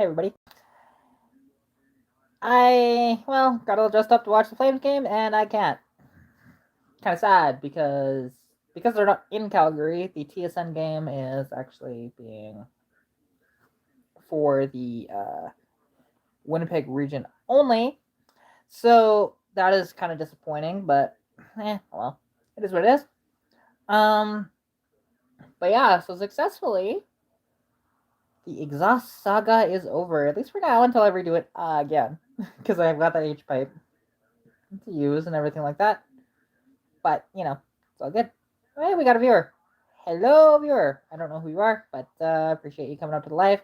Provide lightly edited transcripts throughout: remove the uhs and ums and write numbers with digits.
Hey everybody. Got all dressed up to watch the Flames game, and I can't. Kind of sad because they're not in Calgary. The TSN game is actually being for the Winnipeg region only, so that is kind of disappointing. But well, it is what it is. Um, but yeah, so successfully, the exhaust saga is over, at least for now, until I redo it again, because I've got that H pipe to use and everything like that. But it's all good. Hey, we got a viewer. Hello, viewer. I don't know who you are, but appreciate you coming up to the live.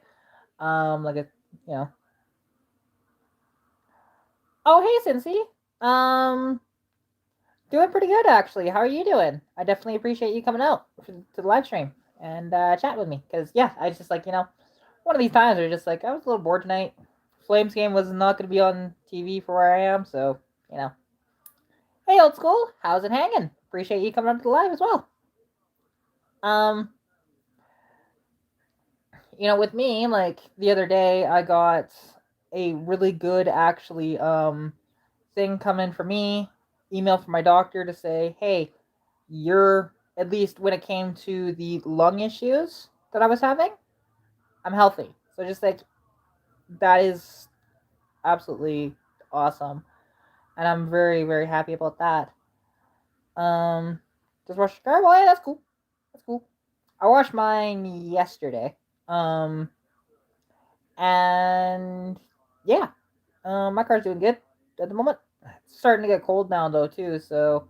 Like a, you know. Oh, hey, Cincy. Doing pretty good actually. How are you doing? I definitely appreciate you coming out to the live stream and chat with me. Cause yeah, I just one of these times where just I was a little bored tonight. Flames game was not going to be on TV for where I am, so you know. Hey, old school. How's it hanging? Appreciate you coming up to the live as well. Um, with me, like the other day, I got a really good actually thing coming for me, email from my doctor to say, hey, you're at least when it came to the lung issues that I was having, I'm healthy. So just that is absolutely awesome, and I'm very very happy about that. Um, just washed your car. Well, yeah, that's cool. That's cool. I washed mine yesterday. Um, and yeah, my car's doing good at the moment. It's starting to get cold now though too, so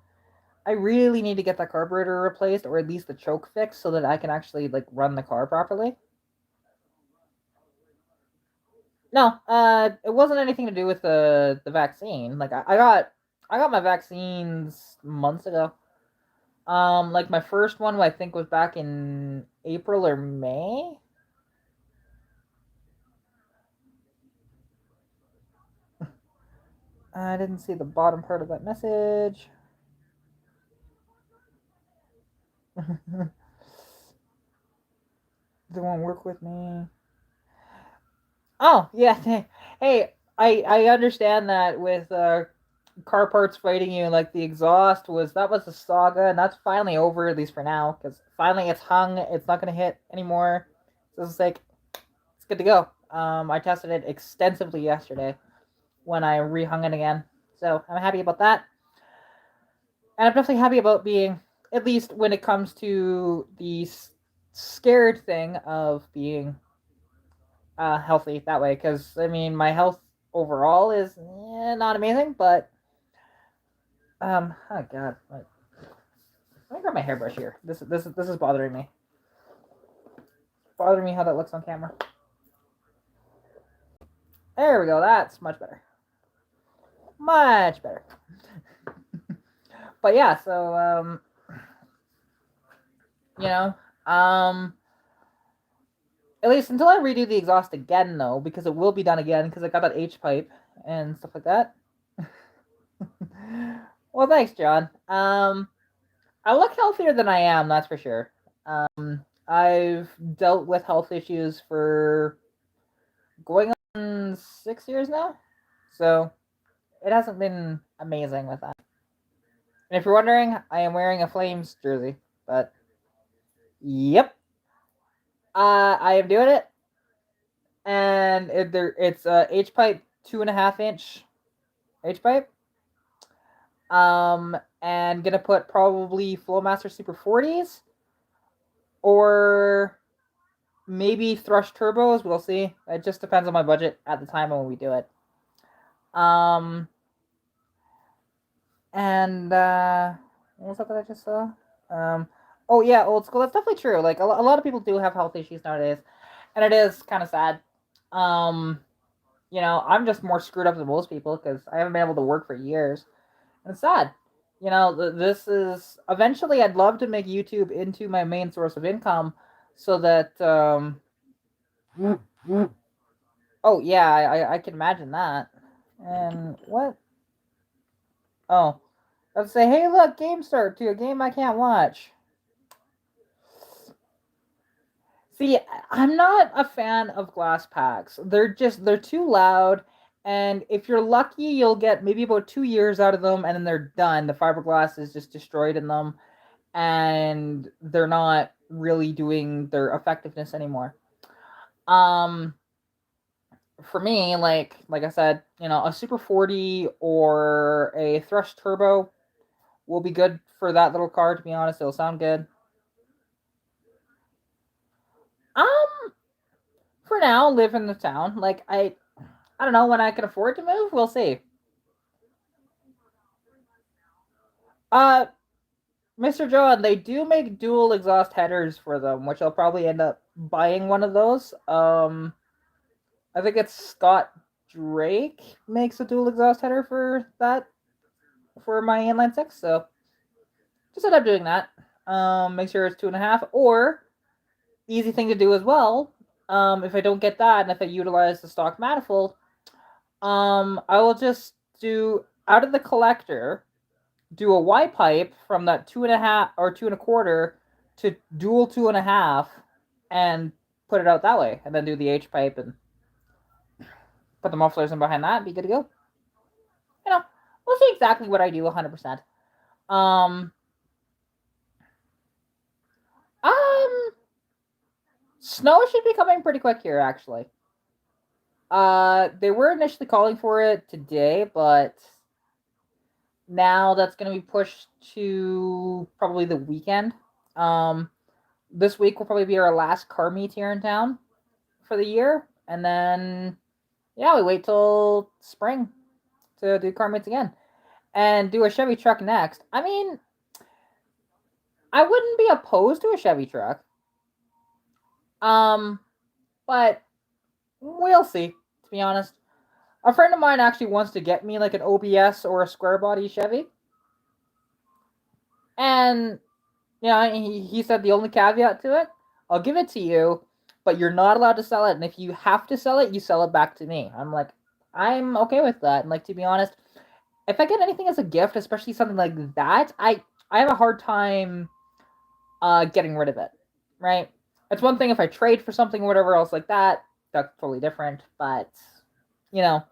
I really need to get that carburetor replaced or at least the choke fixed so that I can actually run the car properly. No, it wasn't anything to do with the vaccine. I got my vaccines months ago. Like my first one I think was back in April or May. I didn't see the bottom part of that message. They won't work with me. Oh yeah, hey, I understand that with car parts fighting you, like the exhaust was a saga, and that's finally over at least for now because finally it's hung. It's not gonna hit anymore. So it's good to go. I tested it extensively yesterday when I rehung it again, so I'm happy about that, and I'm definitely happy about being at least when it comes to the scared thing of being healthy that way because I mean my health overall is not amazing, but oh god, let me grab my hairbrush here. This is bothering me. Bothering me how that looks on camera. There we go. That's much better. Much better. But yeah, so you know, um, at least until I redo the exhaust again though, because it will be done again because I got that H pipe and stuff like that. Well, thanks, John. I look healthier than I am, that's for sure. I've dealt with health issues for going on 6 years now, so it hasn't been amazing with that. And if you're wondering, I am wearing a Flames jersey, but yep, I am doing it, and it's a H pipe 2.5 inch H pipe. And gonna put probably Flowmaster Super 40s or maybe Thrush Turbos. We'll see. It just depends on my budget at the time when we do it. Um, and what was that I just saw? Um, oh yeah, old school. That's definitely true. Like a lot of people do have health issues nowadays, and it is kind of sad. Um, I'm just more screwed up than most people because I haven't been able to work for years, and it's sad. This is eventually. I'd love to make YouTube into my main source of income, so that oh yeah, I can imagine that. And what? Oh, let's say, hey, look, game start to a game I can't watch. See, I'm not a fan of glass packs. They're too loud, and if you're lucky, you'll get maybe about 2 years out of them, and then they're done. The fiberglass is just destroyed in them, and they're not really doing their effectiveness anymore. Um, for me, like I said, a Super 40 or a Thrush Turbo will be good for that little car. To be honest, it'll sound good. Um, for now, live in the town. Like I don't know when I can afford to move. We'll see. Uh, Mr. John, they do make dual exhaust headers for them, which I'll probably end up buying one of those. I think it's Scott Drake makes a dual exhaust header for that for my inline six. So just end up doing that. Make sure it's 2.5, or easy thing to do as well. If I don't get that, and if I utilize the stock manifold, I will just do out of the collector, do a Y pipe from that 2.5 or 2.25 to dual 2.5, and put it out that way, and then do the H pipe and put the mufflers in behind that. Be good to go. You know, we'll see exactly what I do 100%. Um, um, Snow should be coming pretty quick here, actually. They were initially calling for it today, but now that's going to be pushed to probably the weekend. Um, this week will probably be our last car meet here in town for the year, and then we wait till spring to do car meets again and do a Chevy truck next. I mean, I wouldn't be opposed to a Chevy truck, um, but we'll see. To be honest, a friend of mine actually wants to get me like an OBS or a square body Chevy, and he said the only caveat to it, I'll give it to you, but you're not allowed to sell it. And if you have to sell it, you sell it back to me. I'm like, I'm okay with that. And like, to be honest, if I get anything as a gift, especially something like that, I have a hard time getting rid of it. Right? It's one thing if I trade for something or whatever else like that. That's totally different. But you know,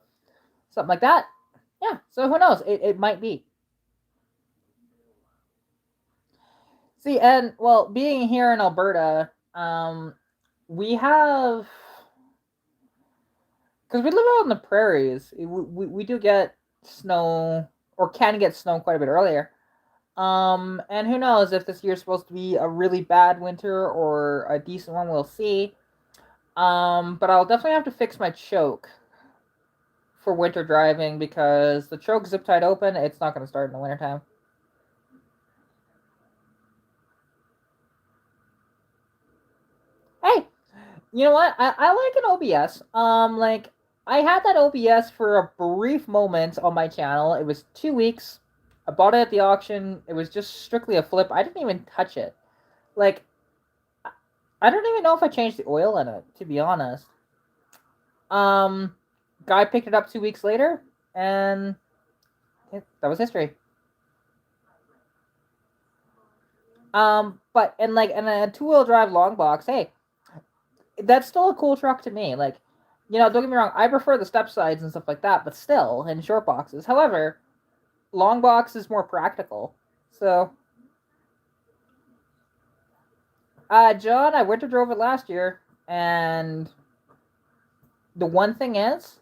something like that. Yeah. So who knows? It might be. See, and well, being here in Alberta, we have, because we live out in the prairies, we do get snow, or can get snow quite a bit earlier. And who knows if this year's supposed to be a really bad winter or a decent one, we'll see. But I'll definitely have to fix my choke for winter driving, because the choke zip tied open, it's not going to start in the wintertime. Hey, you know what? I like an OBS. Like I had that OBS for a brief moment on my channel. It was 2 weeks. I bought it at the auction. It was just strictly a flip. I didn't even touch it. Like I don't even know if I changed the oil in it, to be honest. Um, Guy picked it up 2 weeks later, and that was history. But and like and a 2-wheel drive long box. Hey, that's still a cool truck to me. Like, don't get me wrong, I prefer the step sides and stuff like that, but still, in short boxes. However, long box is more practical. So, John, I winter drove it last year, and the one thing is,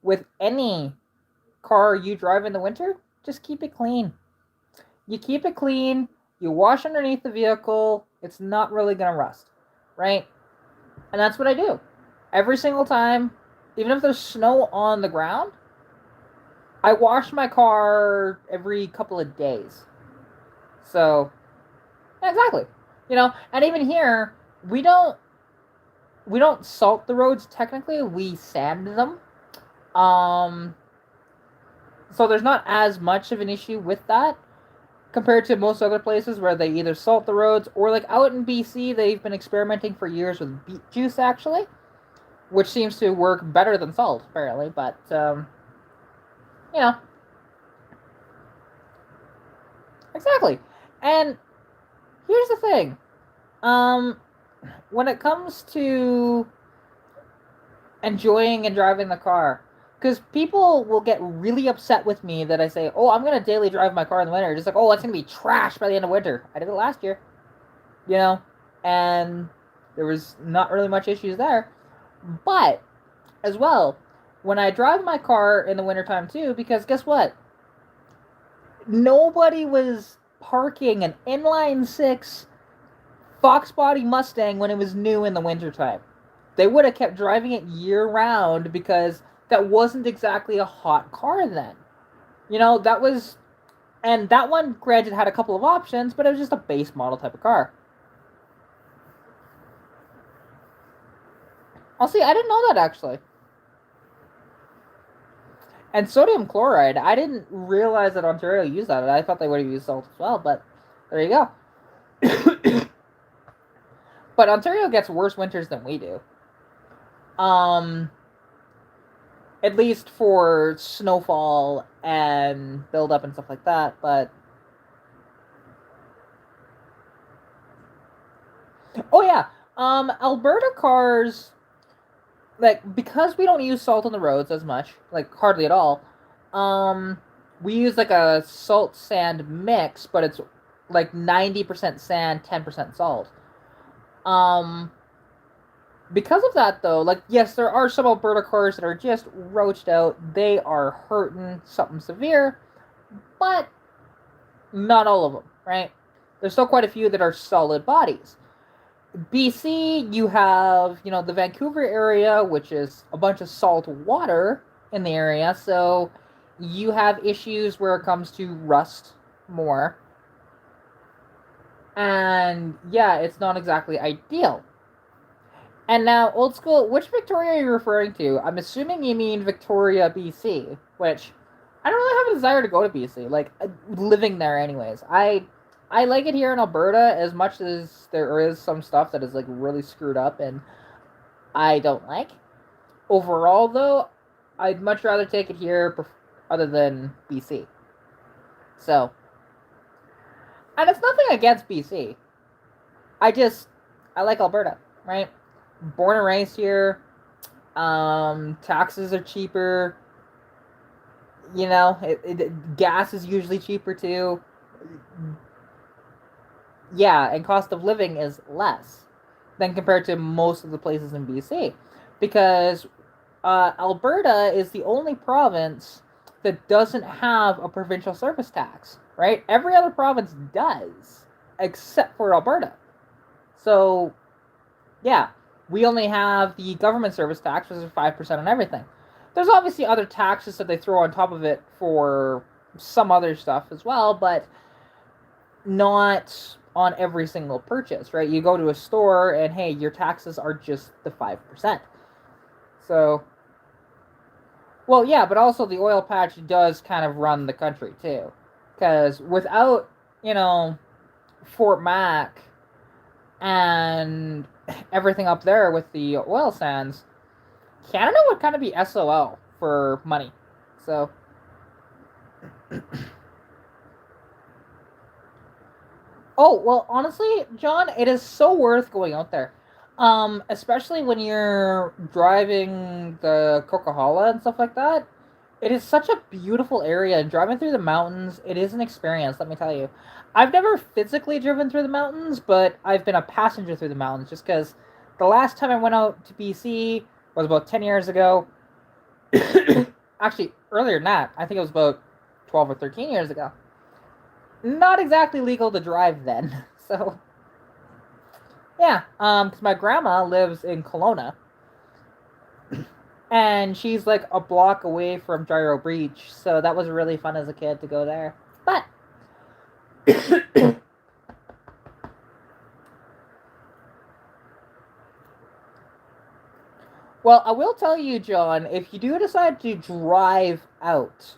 with any car you drive in the winter, just keep it clean. You keep it clean, you wash underneath the vehicle, it's not really gonna rust, right? And that's what I do. Every single time, even if there's snow on the ground, I wash my car every couple of days. So, exactly. And even here, we don't salt the roads technically, we sand them. Um so there's not as much of an issue with that compared to most other places where they either salt the roads, or like out in BC, they've been experimenting for years with beet juice actually, which seems to work better than salt apparently. But you know, exactly. And here's the thing. Um when it comes to enjoying and driving the car, because people will get really upset with me that I say, "Oh, I'm gonna daily drive my car in the winter." Just like, "Oh, it's gonna be trash by the end of winter." I did it last year, you know, and there was not really much issues there. But as well, when I drive my car in the wintertime too, because guess what? Nobody was parking an inline six Fox body Mustang when it was new in the wintertime. They would have kept driving it year round because that wasn't exactly a hot car then. That was. And that one, granted, had a couple of options, but it was just a base model type of car. I'll see, I didn't know that actually. And sodium chloride, I didn't realize that Ontario used that. I thought they would have used salt as well, but there you go. But Ontario gets worse winters than we do. At least for snowfall and buildup and stuff like that. But oh yeah, Alberta cars, like, because we don't use salt on the roads as much, like hardly at all. We use like a salt sand mix, but it's like 90% sand, 10% salt. Um, because of that, though, like, yes, there are some Alberta cars that are just roached out. They are hurting something severe, but not all of them, right? There's still quite a few that are solid bodies. BC, you have, the Vancouver area, which is a bunch of salt water in the area, so you have issues where it comes to rust more. And yeah, it's not exactly ideal. And now, old school, which Victoria are you referring to? I'm assuming you mean Victoria, BC, which I don't really have a desire to go to BC. Like, living there, anyways. I like it here in Alberta as much as there is some stuff that is like really screwed up and I don't like. Overall, though, I'd much rather take it here other than BC. So, and it's nothing against BC. I like Alberta, right? Born and raised here. Taxes are cheaper. Gas is usually cheaper too. Yeah, and cost of living is less than compared to most of the places in BC, because Alberta is the only province that doesn't have a provincial service tax. Right? Every other province does, except for Alberta. So, yeah, we only have the government service tax, which is 5% on everything. There's obviously other taxes that they throw on top of it for some other stuff as well, but not on every single purchase, right? You go to a store and hey, your taxes are just the 5%. So, well, yeah, but also the oil patch does kind of run the country too. Because without, Fort Mac and everything up there with the oil sands, Canada would kind of be SOL for money. So, oh, well, honestly, John, it is so worth going out there. Especially when you're driving the Coca-Cola and stuff like that. It is such a beautiful area, and driving through the mountains, it is an experience, let me tell you. I've never physically driven through the mountains, but I've been a passenger through the mountains, just because the last time I went out to BC was about 10 years ago. Actually, earlier than that. I think it was about 12 or 13 years ago. Not exactly legal to drive then, so... Yeah, because my grandma lives in Kelowna, and she's like a block away from Gyro Beach, so that was really fun as a kid to go there. But well, I will tell you, John, if you do decide to drive out,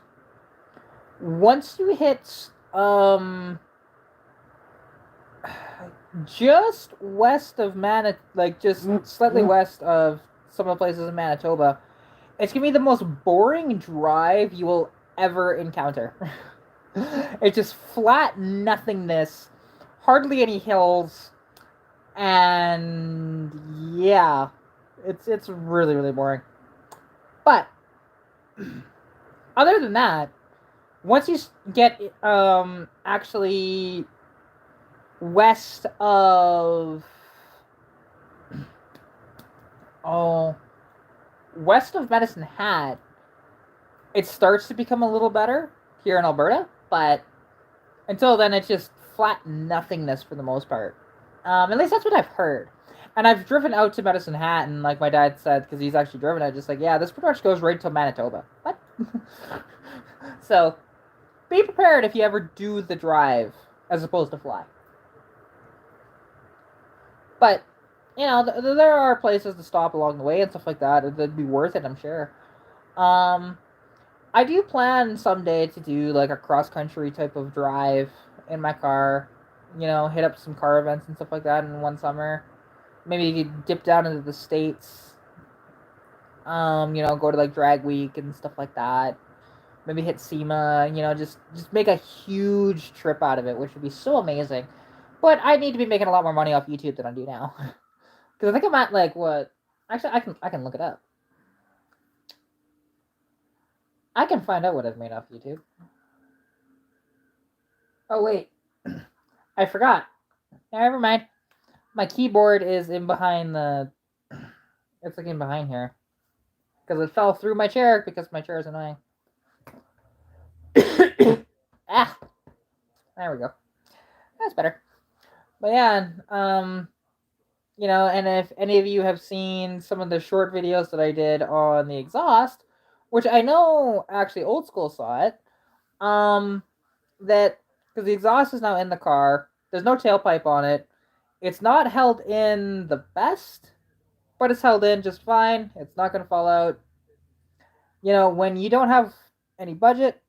once you hit just west of like just slightly west of some of the places in Manitoba, it's gonna be the most boring drive you will ever encounter. It's just flat nothingness, hardly any hills. And yeah, it's really really boring. But other than that, once you get actually west of oh west of Medicine Hat, it starts to become a little better here in Alberta, but until then, it's just flat nothingness for the most part. At least that's what I've heard. And I've driven out to Medicine Hat, and like my dad said, because he's actually driven it, just like, yeah, this pretty much goes right to Manitoba. What? So, be prepared if you ever do the drive as opposed to fly. But, you know, there are places to stop along the way and stuff like that. That'd be worth it, I'm sure. Um, I do plan someday to do like a cross country type of drive in my car. You know, hit up some car events and stuff like that in one summer. Maybe dip down into the States. You know, go to like drag week and stuff like that. Maybe hit SEMA. You know, just make a huge trip out of it, which would be so amazing. But I need to be making a lot more money off YouTube than I do now, because I think I'm at like what? Actually, I can look it up. I can find out what I've made off YouTube. Oh wait, I forgot. Never mind. My keyboard is in behind the. It's like in behind here because it fell through my chair because my chair is annoying. Ah, there we go. That's better. But yeah, you know, and if any of you have seen some of the short videos that I did on the exhaust, which I know actually old school saw it, that because the exhaust is now in the car, there's no tailpipe on it. It's not held in the best, but it's held in just fine. It's not going to fall out. You know, when you don't have any budget,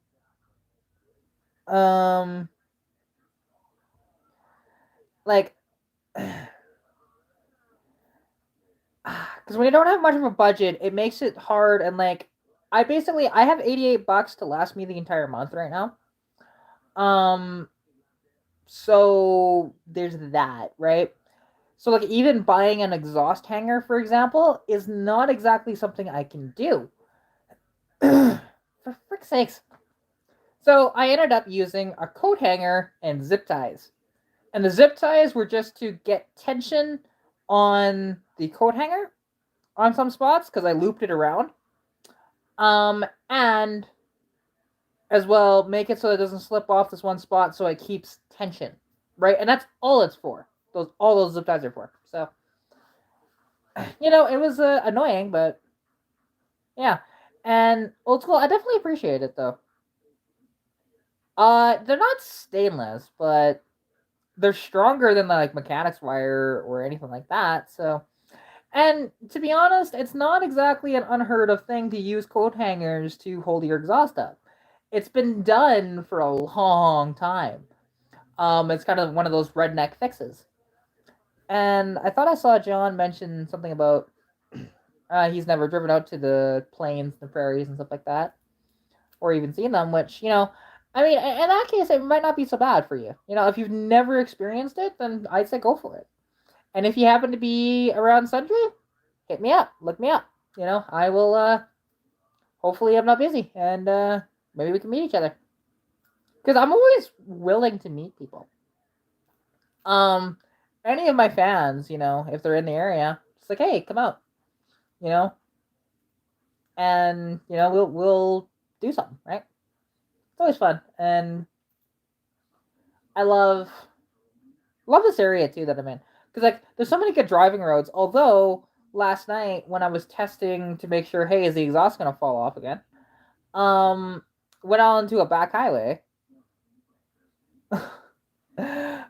um, like, because when you don't have much of a budget, it makes it hard. And like, I have $88 to last me the entire month right now. Um, so there's that, right? So like even buying an exhaust hanger, for example, is not exactly something I can do. For frick's sakes. So I ended up using a coat hanger and zip ties. And the zip ties were just to get tension on the coat hanger on some spots because I looped it around. And as well, make it so it doesn't slip off this one spot so it keeps tension. Right? And that's all it's for. All those zip ties are for. So, you know, it was annoying, but yeah. And old school, I definitely appreciate it though. They're not stainless, but they're stronger than like mechanics wire or anything like that. So, and to be honest, it's not exactly an unheard of thing to use coat hangers to hold your exhaust up. It's been done for a long time. It's kind of one of those redneck fixes. And I thought I saw John mention something about he's never driven out to the plains, the prairies, and stuff like that, or even seen them. Which I mean, in that case, it might not be so bad for you. You know, if you've never experienced it, then I'd say go for it. And if you happen to be around Sundry, hit me up, look me up. You know, I will. Hopefully, I'm not busy, and maybe we can meet each other. Because I'm always willing to meet people. Um, any of my fans, you know, if they're in the area, it's like, hey, come out. You know, and you know we'll do something, right? It's always fun, and I love this area too that I'm in because like there's so many good driving roads. Although last night when I was testing to make sure, hey, is the exhaust gonna fall off again? Um, went on to a back highway.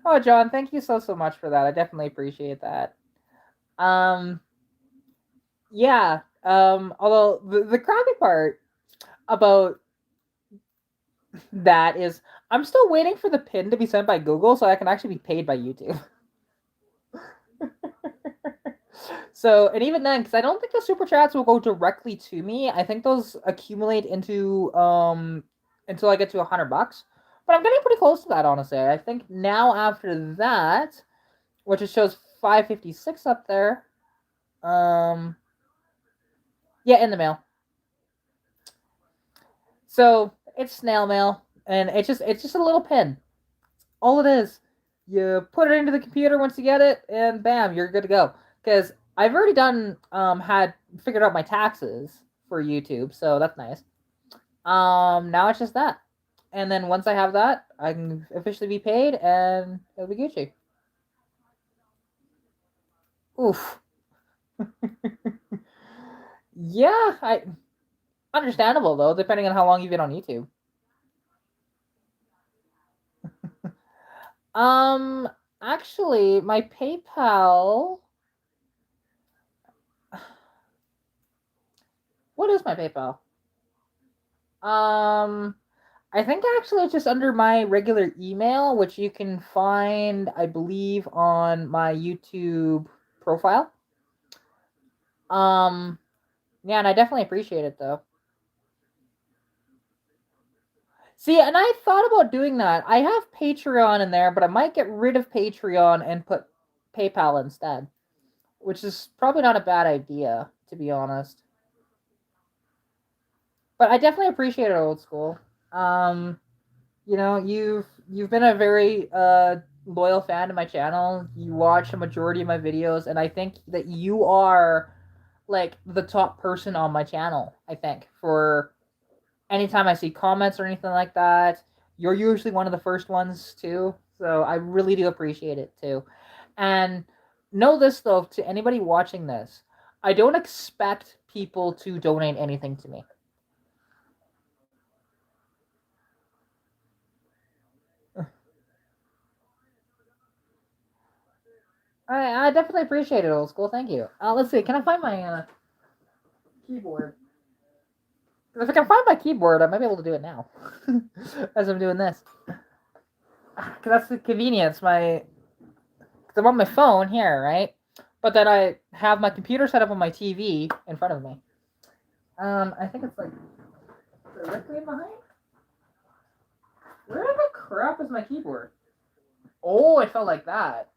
Oh, John, thank you so much for that. I definitely appreciate that. Um, yeah. Although the crappy part about that is I'm still waiting for the pin to be sent by Google so I can actually be paid by YouTube. So, and even then, because I don't think the super chats will go directly to me. I think those accumulate into until I get to $100. But I'm getting pretty close to that, honestly. I think now after that, which it shows 5:56 up there. Yeah, in the mail. So it's snail mail, and it's just a little pin. All it is. You put it into the computer once you get it, and bam, you're good to go. Because I've already done had figured out my taxes for YouTube, so that's nice. Now it's just that, and then once I have that, I can officially be paid, and it'll be Gucci. Oof. Yeah, I understandable though, depending on how long you've been on YouTube. Um, actually, my PayPal. What is my PayPal? Um, I think actually it's just under my regular email, which you can find, I believe, on my YouTube profile. Yeah, and I definitely appreciate it though. See, and I thought about doing that. I have Patreon in there, but I might get rid of Patreon and put PayPal instead, which is probably not a bad idea, to be honest. But I definitely appreciate it, old school. Um, you've been a very loyal fan to my channel. You watch a majority of my videos, and I think that you are like the top person on my channel. I think for anytime I see comments or anything like that, you're usually one of the first ones too. So I really do appreciate it too. And know this though, to anybody watching this, I don't expect people to donate anything to me. I definitely appreciate it, old school. Thank you. Let's see. Can I find my keyboard? If I can find my keyboard, I might be able to do it now, as I'm doing this. Because that's the convenience. Cause I'm on my phone here, right? But then I have my computer set up on my TV in front of me. I think it's like directly behind. Where the crap is my keyboard? Oh, it felt like that.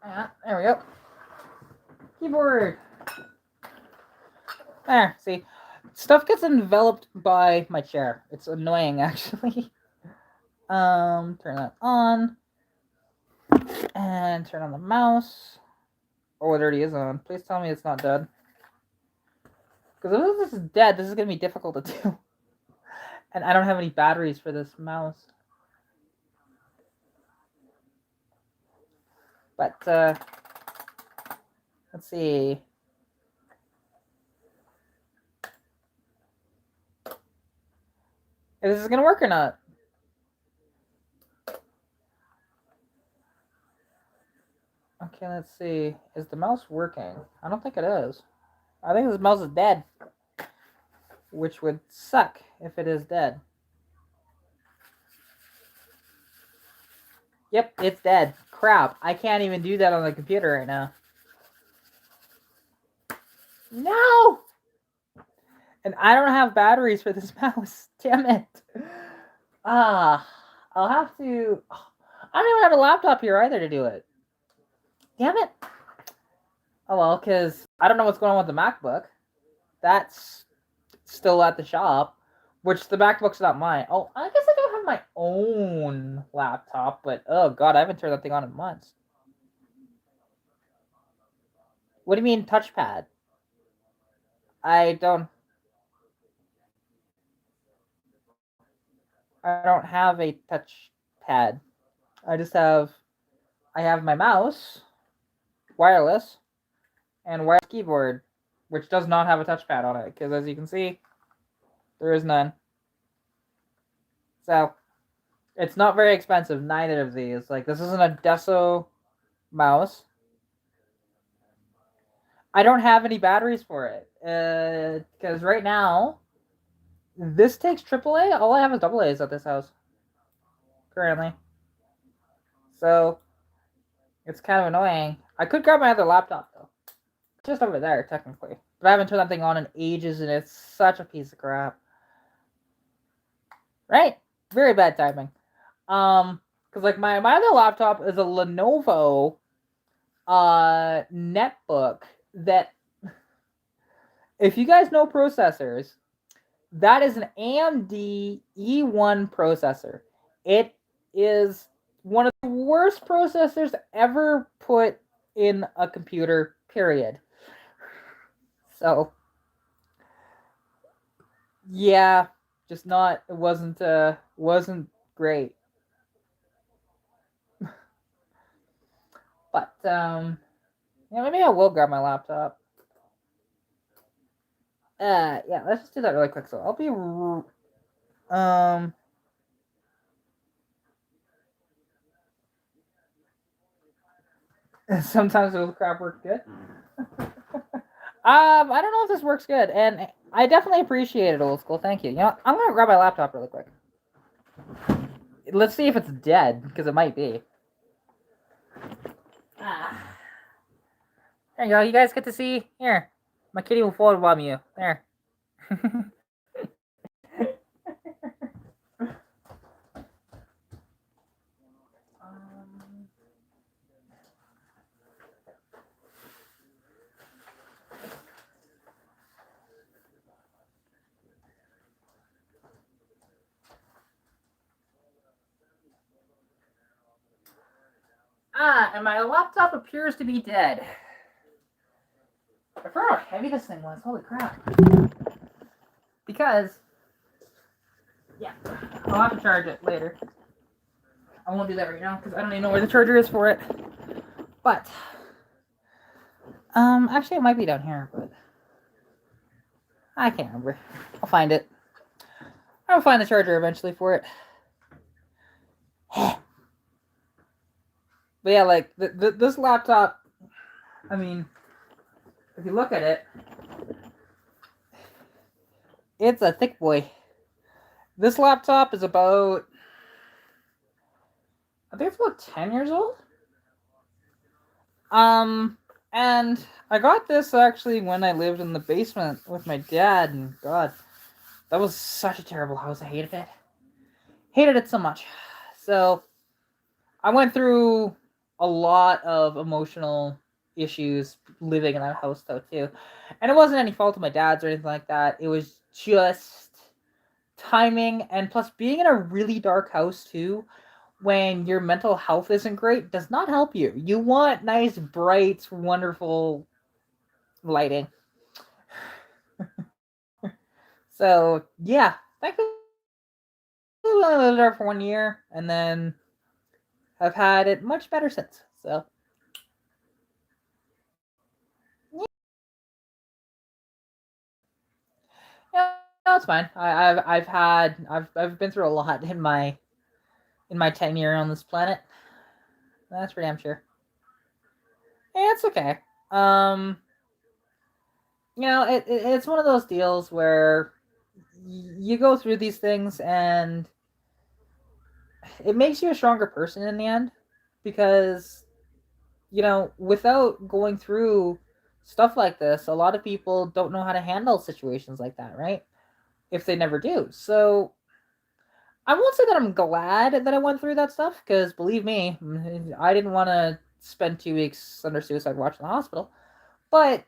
Yeah, there we go. Keyboard. There, see. Stuff gets enveloped by my chair. It's annoying, actually. Turn that on. And turn on the mouse. Oh, it already is on. Please tell me it's not dead. Because if this is dead, this is going to be difficult to do. And I don't have any batteries for this mouse. But, let's see. If this is going to work or not. Okay, let's see. Is the mouse working? I don't think it is. I think this mouse is dead. Which would suck if it is dead. Yep, it's dead. Crap. I can't even do that on the computer right now. No! And I don't have batteries for this mouse. Damn it. I'll have to... I don't even have a laptop here either to do it. Damn it. Oh well, because I don't know what's going on with the MacBook. That's still at the shop. Which the MacBook's not mine. Oh, I guess I don't have my own laptop, but oh god, I haven't turned that thing on in months. What do you mean touchpad? I don't have a touchpad. I have my mouse, wireless, and wireless keyboard, which does not have a touchpad on it, because as you can see, there is none. So, it's not very expensive, neither of these. Like, this isn't a Deso mouse. I don't have any batteries for it, because right now, this takes AAA. All I have is AA's at this house, currently. So, it's kind of annoying. I could grab my other laptop, though. It's just over there, technically. But I haven't turned that thing on in ages, and it's such a piece of crap. Right? Very bad timing. Because like my other laptop is a Lenovo netbook that, if you guys know processors, that is an AMD E1 processor. It is one of the worst processors ever put in a computer, period. So yeah, just not, it wasn't great. But yeah, maybe I will grab my laptop. Yeah, let's just do that really quick. So I'll be um sometimes the crap works good. I don't know if this works good, and I definitely appreciate it, old school. Thank you. You know, I'm gonna grab my laptop really quick. Let's see if it's dead, because it might be. Ah. There you go. You guys get to see. Here, my kitty will photobomb you. There. And my laptop appears to be dead. I forgot how heavy this thing was. Holy crap. Because, yeah, I'll have to charge it later. I won't do that right now because I don't even know where the charger is for it. But, actually, it might be down here, but I can't remember. I'll find it. I'll find the charger eventually for it. But yeah, like, this laptop, I mean, if you look at it, it's a thick boy. This laptop is about, I think it's about 10 years old. And I got this actually when I lived in the basement with my dad, and God, that was such a terrible house. I hated it. Hated it so much. So I went through a lot of emotional issues living in that house though too. And it wasn't any fault of my dad's or anything like that. It was just timing, and plus being in a really dark house too when your mental health isn't great does not help you. You want nice, bright, wonderful lighting. So yeah, thankfully I only lived there for 1 year, and then I've had it much better since. So yeah, that's fine. I've been through a lot in my tenure on this planet. That's for damn sure. Yeah, it's okay. Um, it's one of those deals where you go through these things and it makes you a stronger person in the end, because without going through stuff like this, a lot of people don't know how to handle situations like that, right? If they never do. So I won't say that I'm glad that I went through that stuff, because believe me, I didn't want to spend 2 weeks under suicide watch in the hospital. But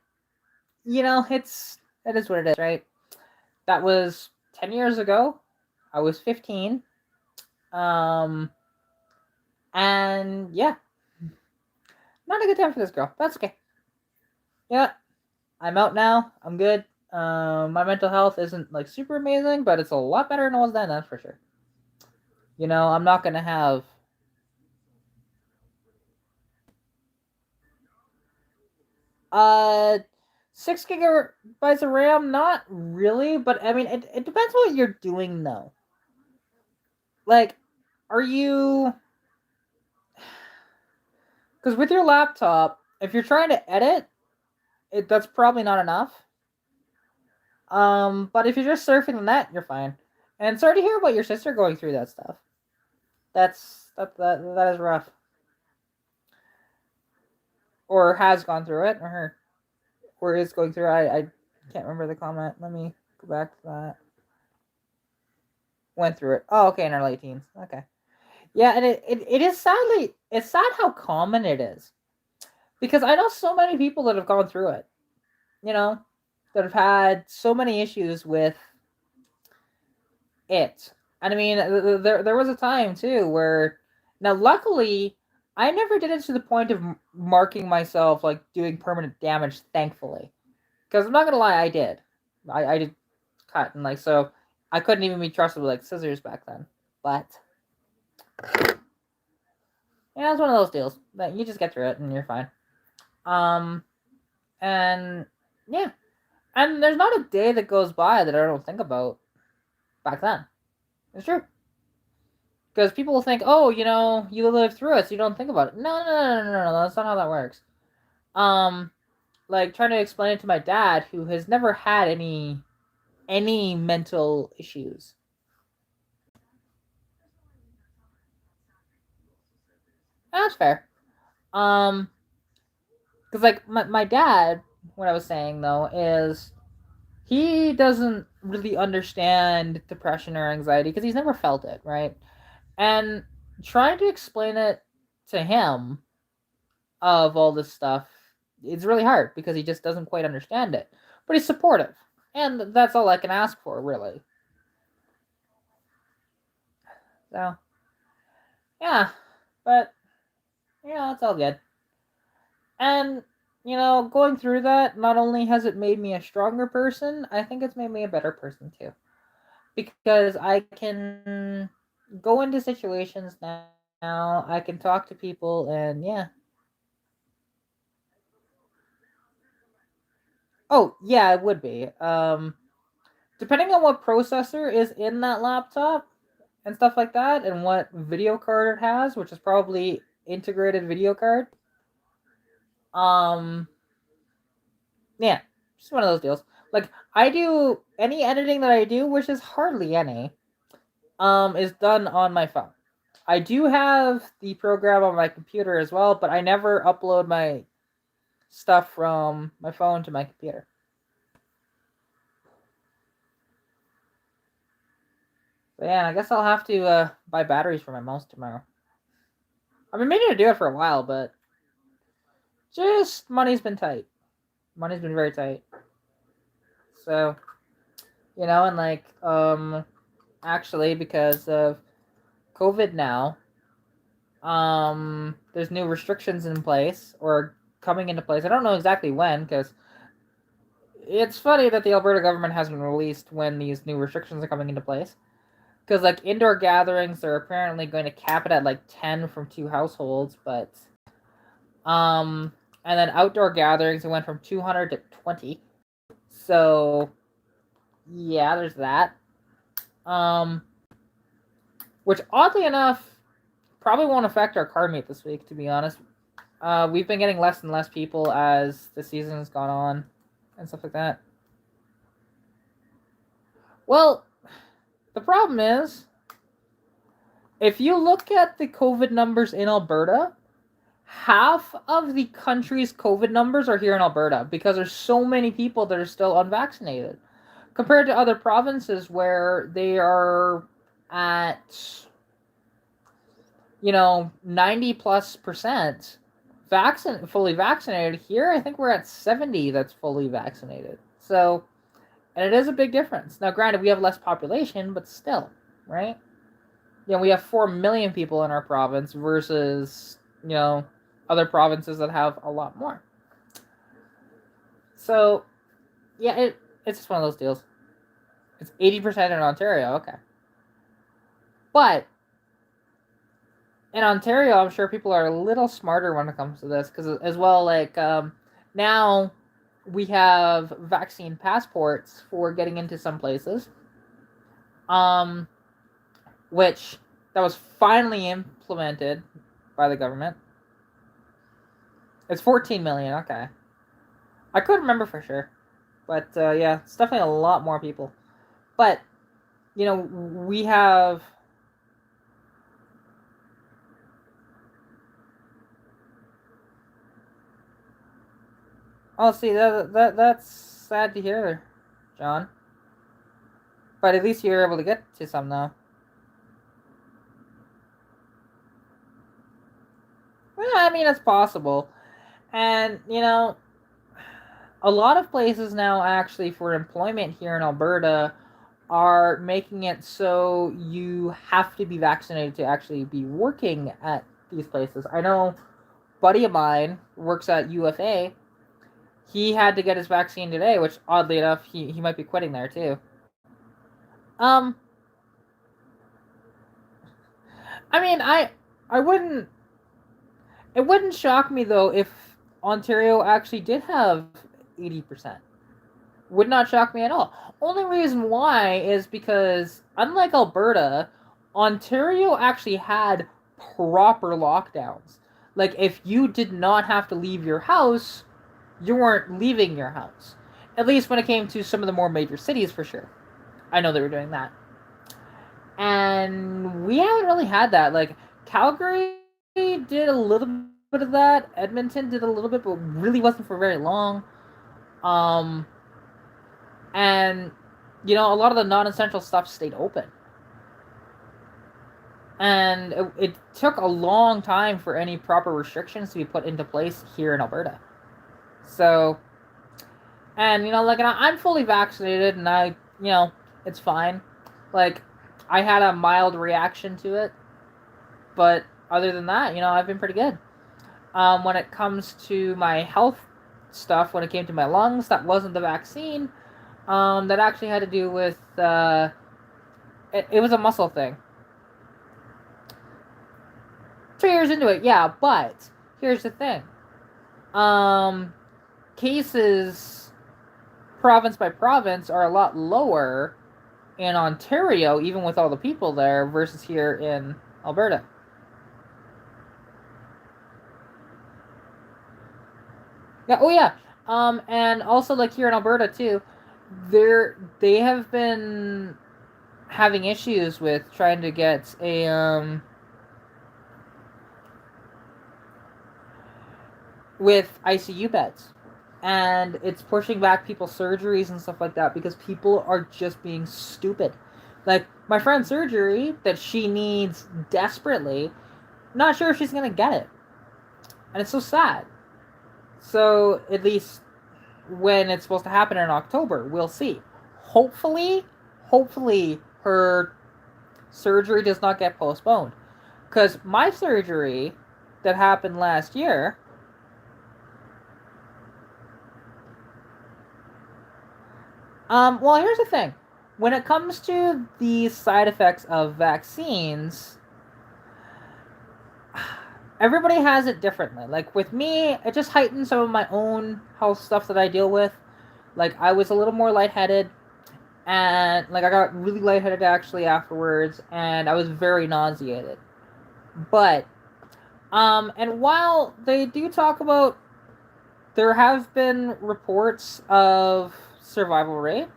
it is what it is, right? That was 10 years ago. I was 15. Um, and yeah, not a good time for this girl. That's okay. Yeah, I'm out now. I'm good. My mental health isn't like super amazing, but it's a lot better than it was then. That's for sure. I'm not gonna have uh 6 gigabytes of RAM. Not really, but I mean, it depends what you're doing though. Like, are you? Because with your laptop, if you're trying to edit, that's probably not enough. But if you're just surfing the net, you're fine. And sorry to hear about your sister going through that stuff. That is rough. Or has gone through it, or is going through. I can't remember the comment. Let me go back to that. Went through it. Oh, okay, in our late teens. Okay. Yeah, and it is sadly it's sad how common it is. Because I know so many people that have gone through it, you know, that have had so many issues with it. And I mean, there was a time too where, now luckily, I never did it to the point of marking myself like doing permanent damage. Thankfully, because I'm not gonna lie, I did. I did cut, and like, so I couldn't even be trusted with like scissors back then. But yeah, it's one of those deals that you just get through it and you're fine. Um, and yeah, and there's not a day that goes by that I don't think about back then. It's true. Because people will think, oh, you lived through it, so you don't think about it. No, that's not how that works. Um, like trying to explain it to my dad, who has never had any mental issues. That's fair. Um, because like my dad, what I was saying though is he doesn't really understand depression or anxiety because he's never felt it, right? And trying to explain it to him of all this stuff, it's really hard because he just doesn't quite understand it. But he's supportive, and that's all I can ask for, really. So yeah, but yeah, it's all good. And going through that, not only has it made me a stronger person, I think it's made me a better person too, because I can go into situations now. I can talk to people, and yeah. Oh yeah, it would be. Depending on what processor is in that laptop and stuff like that, and what video card it has, which is probably integrated video card. Um, yeah, just one of those deals. Like I do any editing that I do, which is hardly any, is done on my phone. I do have the program on my computer as well, but I never upload my stuff from my phone to my computer. So yeah, I guess I'll have to buy batteries for my mouse tomorrow. I've been meaning to do it for a while, but just money's been tight. Money's been very tight. So, and like actually because of COVID now, there's new restrictions in place or coming into place. I don't know exactly when because it's funny that the Alberta government hasn't released when these new restrictions are coming into place. Because like indoor gatherings, they're apparently going to cap it at like 10 from two households, but um, and then outdoor gatherings, it went from 200 to 20. So yeah, there's that. Um, which oddly enough probably won't affect our card meet this week. To be honest, we've been getting less and less people as the season has gone on, and stuff like that. Well, the problem is, if you look at the COVID numbers in Alberta, half of the country's COVID numbers are here in Alberta because there's so many people that are still unvaccinated compared to other provinces where they are at 90+% fully vaccinated. Here I think we're at 70 that's fully vaccinated. So, and it is a big difference. Now granted we have less population, but still, right? We have 4 million people in our province versus other provinces that have a lot more. So yeah, it's just one of those deals. It's 80% in Ontario, okay. But in Ontario, I'm sure people are a little smarter when it comes to this because as well, like now we have vaccine passports for getting into some places, um, which that was finally implemented by the government. It's 14 million. Okay, I couldn't remember for sure, but yeah, it's definitely a lot more people. But we have. Oh, see that's sad to hear, John. But at least you're able to get to some now. I mean, it's possible. And, a lot of places now actually for employment here in Alberta are making it so you have to be vaccinated to actually be working at these places. I know a buddy of mine works at UFA. He had to get his vaccine today, which oddly enough, he might be quitting there too. Um, I mean, I wouldn't. It wouldn't shock me though if Ontario actually did have 80%. Would not shock me at all. Only reason why is because, unlike Alberta, Ontario actually had proper lockdowns. Like, if you did not have to leave your house, you weren't leaving your house. At least when it came to some of the more major cities, for sure. I know they were doing that. And we haven't really had that. Like, Calgary did a little bit of that. Edmonton did a little bit, but really wasn't for very long. Um, and a lot of the non-essential stuff stayed open, and it took a long time for any proper restrictions to be put into place here in Alberta. So, and like, I'm fully vaccinated, and it's fine. Like, I had a mild reaction to it, but other than that, I've been pretty good. When it comes to my health stuff, when it came to my lungs, that wasn't the vaccine. That actually had to do with it was a muscle thing. 2 years into it, yeah, but here's the thing. Cases province by province are a lot lower in Ontario, even with all the people there, versus here in Alberta. Yeah. Oh yeah. And also, like, here in Alberta too, they have been having issues with trying to get a with ICU beds, and it's pushing back people's surgeries and stuff like that because people are just being stupid. Like, my friend's surgery that she needs desperately, not sure if she's gonna get it, and it's so sad. So at least when it's supposed to happen in October, we'll see. Hopefully, her surgery does not get postponed. Because my surgery that happened last year, well, here's the thing. When it comes to the side effects of vaccines, everybody has it differently. Like, with me, it just heightened some of my own health stuff that I deal with. Like, I was a little more lightheaded, and like, I got really lightheaded actually afterwards, and I was very nauseated. But and while they do talk about, there have been reports of survival rate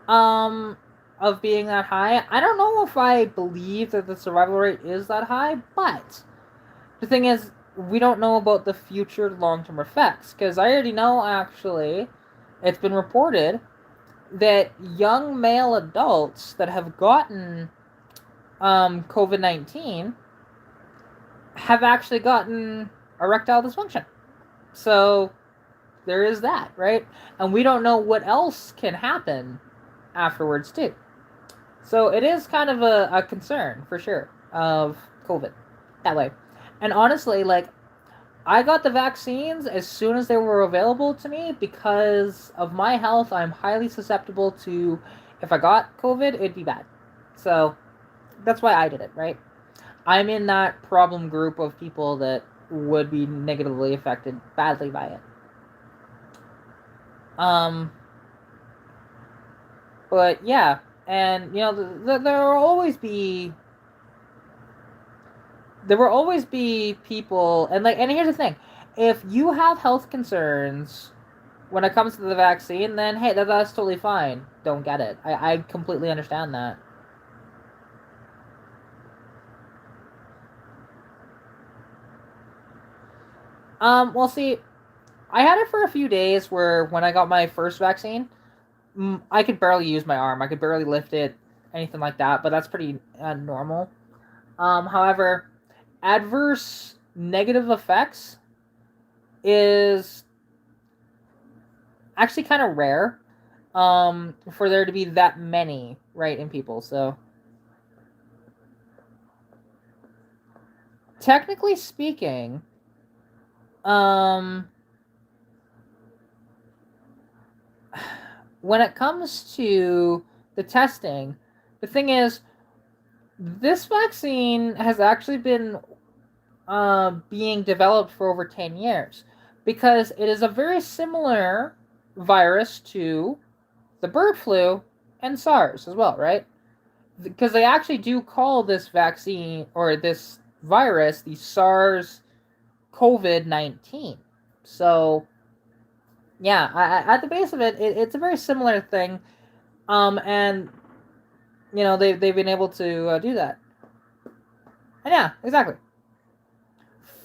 of being that high. I don't know if I believe that the survival rate is that high, but the thing is, we don't know about the future long-term effects, because I already know, actually, it's been reported that young male adults that have gotten COVID-19 have actually gotten erectile dysfunction. So there is that, right? And we don't know what else can happen afterwards too. So it is kind of a concern for sure of COVID that way. And honestly, like, I got the vaccines as soon as they were available to me because of my health. I'm highly susceptible to, if I got COVID, it'd be bad. So that's why I did it, right? I'm in that problem group of people that would be negatively affected badly by it. But yeah, and there will always be people, and like, and here's the thing: if you have health concerns when it comes to the vaccine, then hey, that's totally fine. Don't get it. I completely understand that. Well, see, I had it for a few days where when I got my first vaccine, I could barely use my arm. I could barely lift it, anything like that. But that's pretty normal. However, adverse negative effects is actually kind of rare for there to be that many, right, in people. So technically speaking, when it comes to the testing, the thing is, this vaccine has actually been being developed for over 10 years because it is a very similar virus to the bird flu and SARS as well, right? Because they actually do call this vaccine or this virus the SARS COVID-19. So, yeah, at the base of it's a very similar thing. And, they've been able to do that. And yeah, exactly.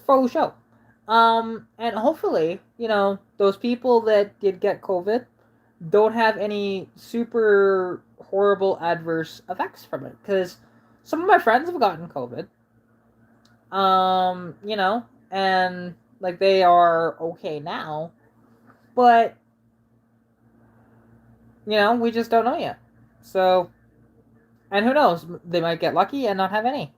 Faux show. And hopefully, those people that did get COVID don't have any super horrible adverse effects from it. Because some of my friends have gotten COVID. And like they are okay now. But, we just don't know yet. So, and who knows? They might get lucky and not have any.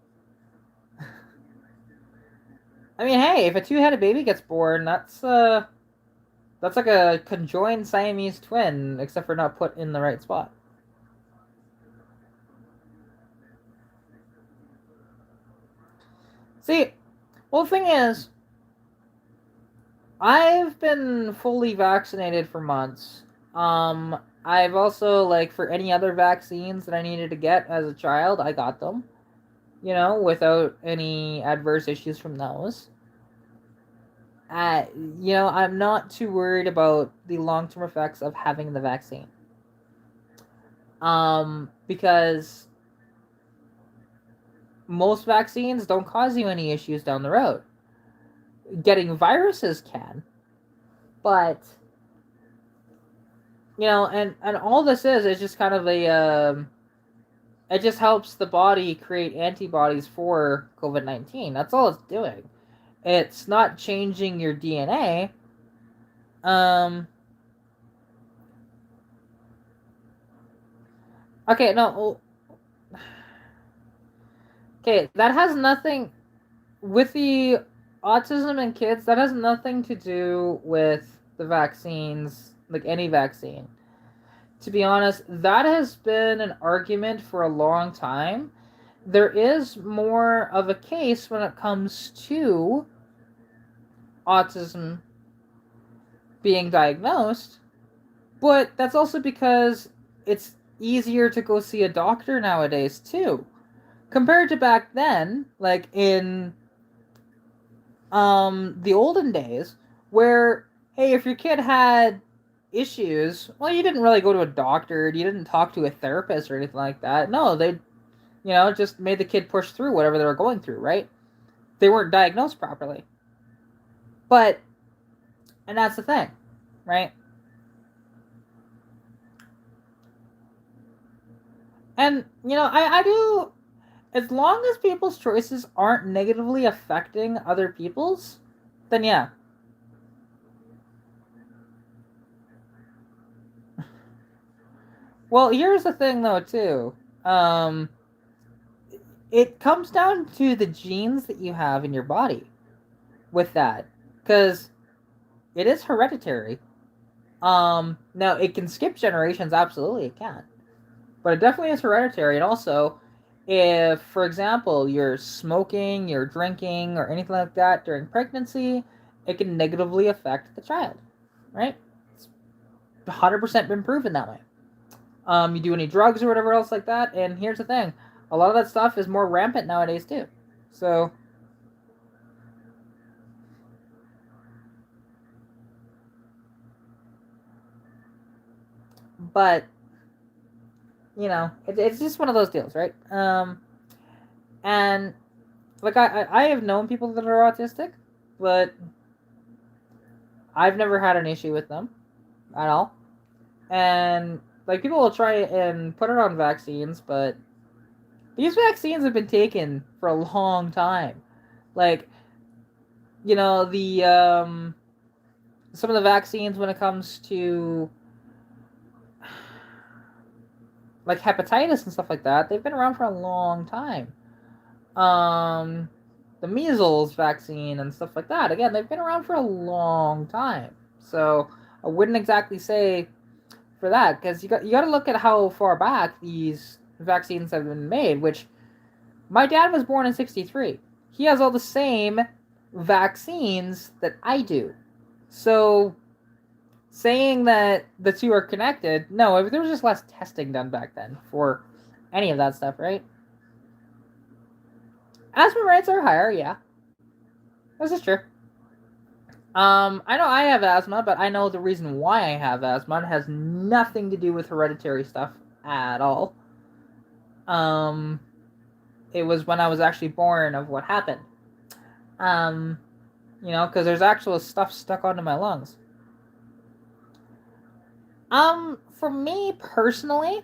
I mean, hey, if a two-headed baby gets born, that's like a conjoined Siamese twin, except for not put in the right spot. See, well, the thing is, I've been fully vaccinated for months. I've also, like, for any other vaccines that I needed to get as a child, I got them. Without any adverse issues from those. I'm not too worried about the long-term effects of having the vaccine. Because most vaccines don't cause you any issues down the road. Getting viruses can, but and all this is just kind of it just helps the body create antibodies for COVID-19. That's all it's doing. It's not changing your DNA. Okay, no. Okay, that has nothing with the autism in kids. That has nothing to do with the vaccines, like any vaccine. To be honest, that has been an argument for a long time. There is more of a case when it comes to autism being diagnosed, but that's also because it's easier to go see a doctor nowadays too, compared to back then, like in the olden days, where, hey, if your kid had issues, well, you didn't really go to a doctor, you didn't talk to a therapist or anything like that. No, they just made the kid push through whatever they were going through, right? They weren't diagnosed properly. But, and that's the thing, right? And, I do, as long as people's choices aren't negatively affecting other people's, then yeah. Well, here's the thing, though, too. It comes down to the genes that you have in your body with that. Because it is hereditary. Now, it can skip generations, absolutely it can. But it definitely is hereditary. And also, if, for example, you're smoking, you're drinking, or anything like that during pregnancy, it can negatively affect the child, right? It's 100% been proven that way. You do any drugs or whatever else like that, and here's the thing. A lot of that stuff is more rampant nowadays, too. So, but, it's just one of those deals, right? And, like, I have known people that are autistic, but I've never had an issue with them at all. And, like, people will try and put it on vaccines, but these vaccines have been taken for a long time. Like, the some of the vaccines when it comes to like hepatitis and stuff like that, they've been around for a long time. The measles vaccine and stuff like that, again, they've been around for a long time. So I wouldn't exactly say for that, because you got to look at how far back these vaccines have been made. Which my dad was born in '63. He has all the same vaccines that I do. So saying that the two are connected, no, there was just less testing done back then for any of that stuff, right? Asthma rates are higher, yeah. This is true. I know I have asthma, but I know the reason why I have asthma. It has nothing to do with hereditary stuff at all. Um, it was when I was actually born of what happened. Um, because there's actual stuff stuck onto my lungs. For me personally,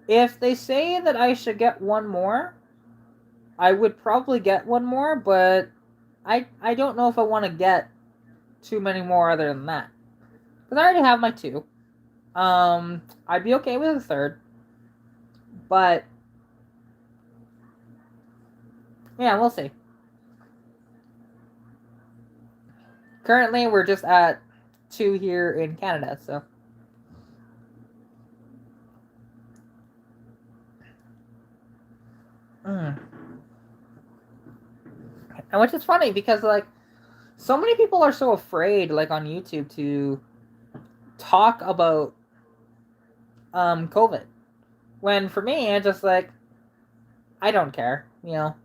if they say that I should get one more, I would probably get one more, but I don't know if I want to get too many more other than that. Because I already have my two. I'd be okay with a third. But yeah, we'll see. Currently, we're just at 2 here in Canada, so. And which is funny because, like, so many people are so afraid, like, on YouTube to talk about COVID. When for me, it's just like, I don't care.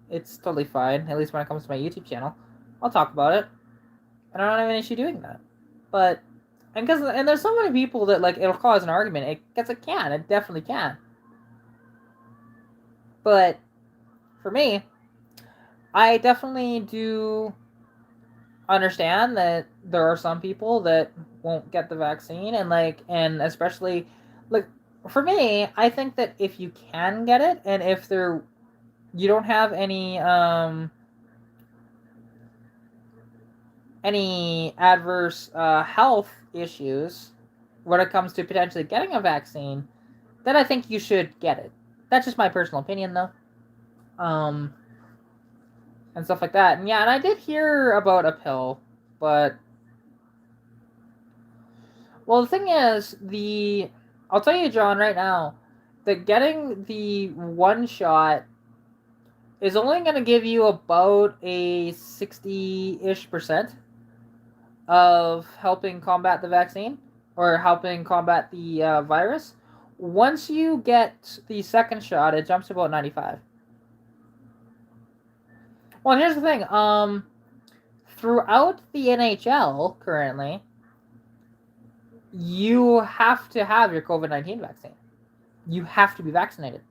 It's totally fine, at least when it comes to my YouTube channel. I'll talk about it. And I don't have an issue doing that. But, and there's so many people that, like, it'll cause an argument. It can. It definitely can. But, for me, I definitely do understand that there are some people that won't get the vaccine, and especially, like, for me, I think that if you can get it, and if you don't have any adverse health issues when it comes to potentially getting a vaccine, then I think you should get it. That's just my personal opinion, though. And stuff like that. And yeah, and I did hear about a pill, but well, the thing is, I'll tell you, John, right now, that getting the one shot is only going to give you about a 60-ish% of helping combat the vaccine or helping combat the virus. Once you get the second shot, it jumps to about 95. Well, here's the thing. Throughout the NHL currently, you have to have your COVID-19 vaccine. You have to be vaccinated.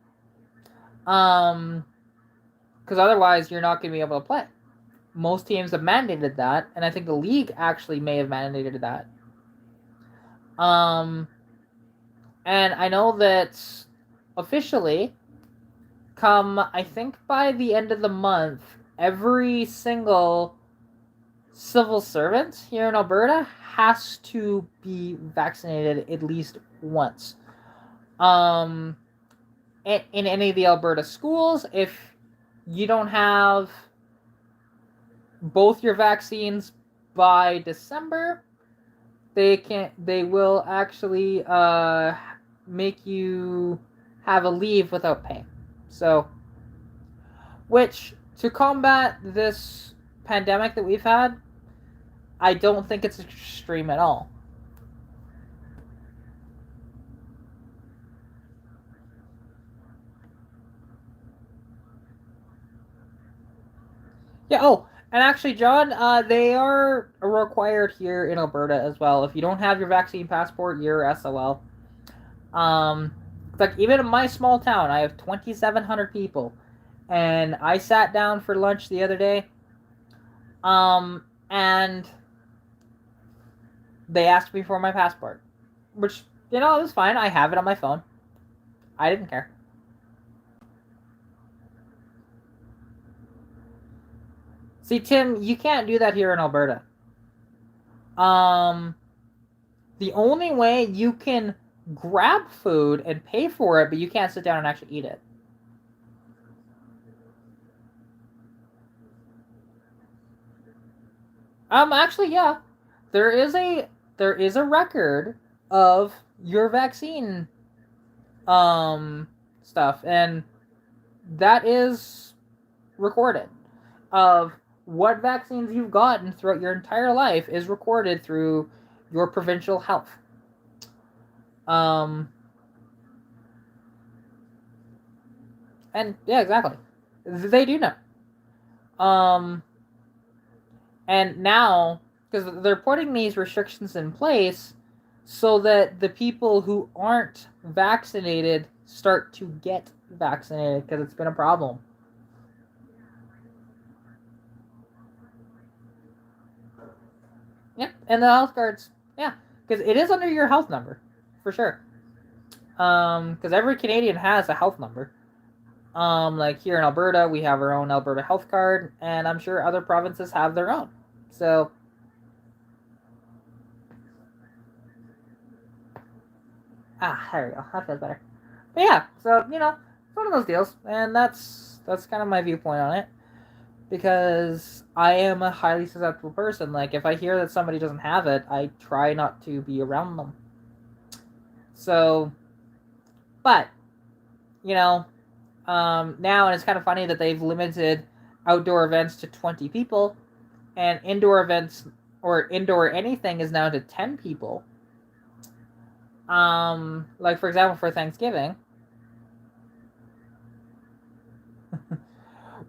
Because otherwise you're not going to be able to play. Most teams have mandated that, and I think the league actually may have mandated that. And I know that officially, I think by the end of the month, every single civil servant here in Alberta has to be vaccinated at least once. In any of the Alberta schools, if you don't have both your vaccines by December, they will actually make you have a leave without pay. So, which, to combat this pandemic that we've had, I don't think it's extreme at all. Yeah, oh, and actually, John, they are required here in Alberta as well. If you don't have your vaccine passport, you're SOL. Like, even in my small town, I have 2,700 people. And I sat down for lunch the other day. And they asked me for my passport. Which, it was fine. I have it on my phone. I didn't care. See, Tim, you can't do that here in Alberta. The only way you can grab food and pay for it, but you can't sit down and actually eat it. Actually, yeah, there is a record of your vaccine stuff, and that is recorded. Of what vaccines you've gotten throughout your entire life is recorded through your provincial health. Um, and yeah, exactly. They do know. Um, and now, because they're putting these restrictions in place so that the people who aren't vaccinated start to get vaccinated because it's been a problem. Yep, and the health cards, yeah, because it is under your health number, for sure. Because every Canadian has a health number. Like here in Alberta, we have our own Alberta health card, and I'm sure other provinces have their own. So, there we go. That feels better. But yeah, so it's one of those deals, and that's kind of my viewpoint on it. Because I am a highly susceptible person. Like if I hear that somebody doesn't have it, I try not to be around them. So, but you know, now, and it's kind of funny that they've limited outdoor events to 20 people, and indoor events or indoor anything is now to 10 people. Like for example, for Thanksgiving.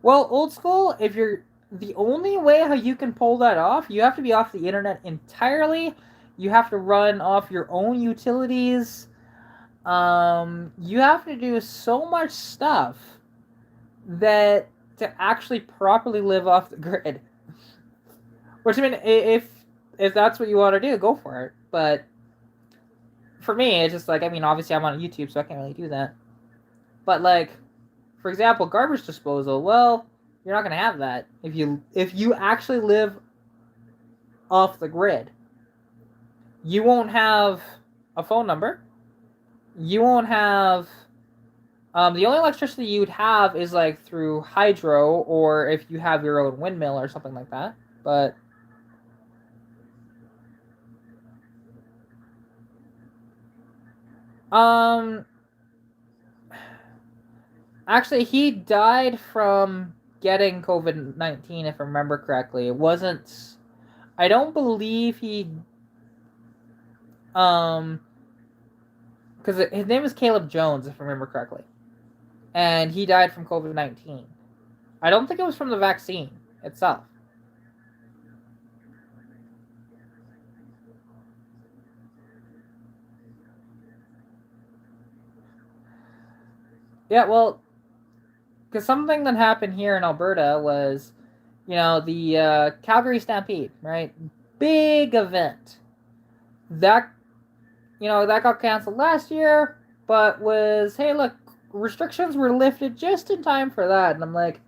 Well, old school, if you're the only way how you can pull that off, you have to be off the internet entirely. You have to run off your own utilities. You have to do so much stuff that to actually properly live off the grid. Which I mean, if that's what you want to do, go for it. But for me, it's just like obviously I'm on YouTube, so I can't really do that. But like, for example, garbage disposal. Well, you're not gonna have that if you actually live off the grid. You won't have a phone number. You won't have. The only electricity you'd have is like through hydro, or if you have your own windmill or something like that. But um, actually, he died from getting COVID-19, if I remember correctly. It wasn't. I don't believe he. Because his name is Caleb Jones, if I remember correctly, and he died from COVID-19. I don't think it was from the vaccine itself. Yeah, well, because something that happened here in Alberta was, the Calgary Stampede, right? Big event. That, that got canceled last year, but was, hey, look, restrictions were lifted just in time for that. And I'm like,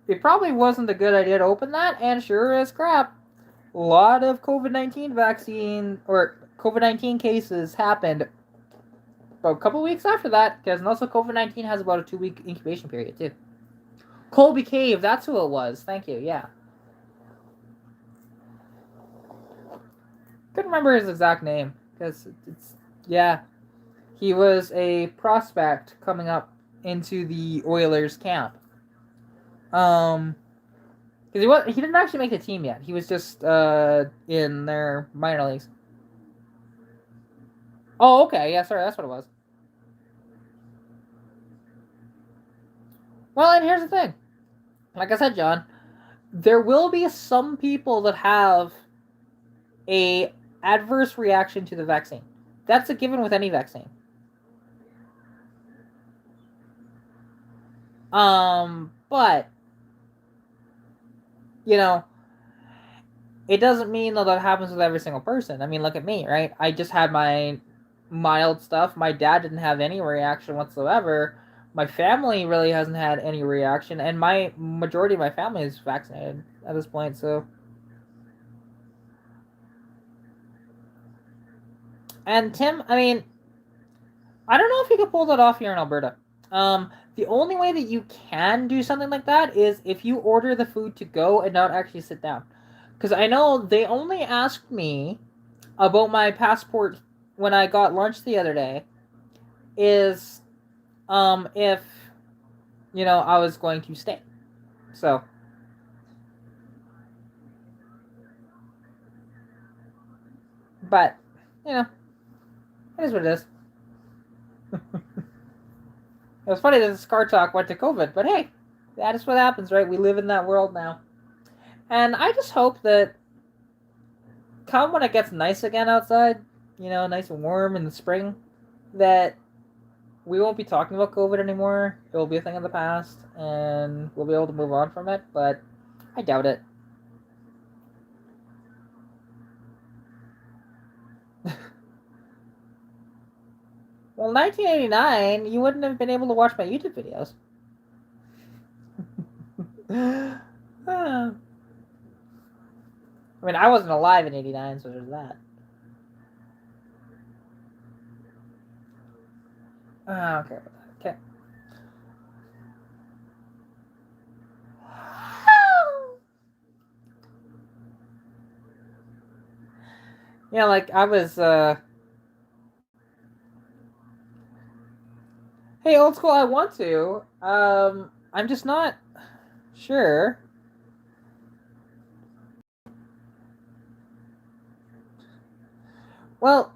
it probably wasn't a good idea to open that, and sure as crap, a lot of COVID-19 vaccine or COVID-19 cases happened about a couple weeks after that, because also COVID-19 has about a 2-week incubation period too. Colby Cave, that's who it was. Thank you. Yeah. Couldn't remember his exact name because yeah, he was a prospect coming up into the Oilers camp. Because he didn't actually make the team yet. He was just in their minor leagues. Oh, okay. Yeah, sorry, that's what it was. Well, and here's the thing. Like I said, John, there will be some people that have a adverse reaction to the vaccine. That's a given with any vaccine. But it doesn't mean that happens with every single person. I mean, look at me, right? I just had my mild stuff. My dad didn't have any reaction whatsoever, my family really hasn't had any reaction, and my majority of my family is vaccinated at this point. So, and Tim, I mean, I don't know if you could pull that off here in Alberta. The only way that you can do something like that is if you order the food to go and not actually sit down. Because I know they only asked me about my passport when I got lunch the other day. Is if I was going to stay. So, but it is what it is. It was funny that the Scar Talk went to COVID, but hey, that is what happens, right? We live in that world now. And I just hope that come when it gets nice again outside, nice and warm in the spring, that we won't be talking about COVID anymore. It will be a thing of the past, and we'll be able to move on from it, but I doubt it. Well, 1989, you wouldn't have been able to watch my YouTube videos. I mean, I wasn't alive in 89, so there's that. Okay. Okay. Yeah, like, I was, Hey, old school, I want to. I'm just not sure. Well,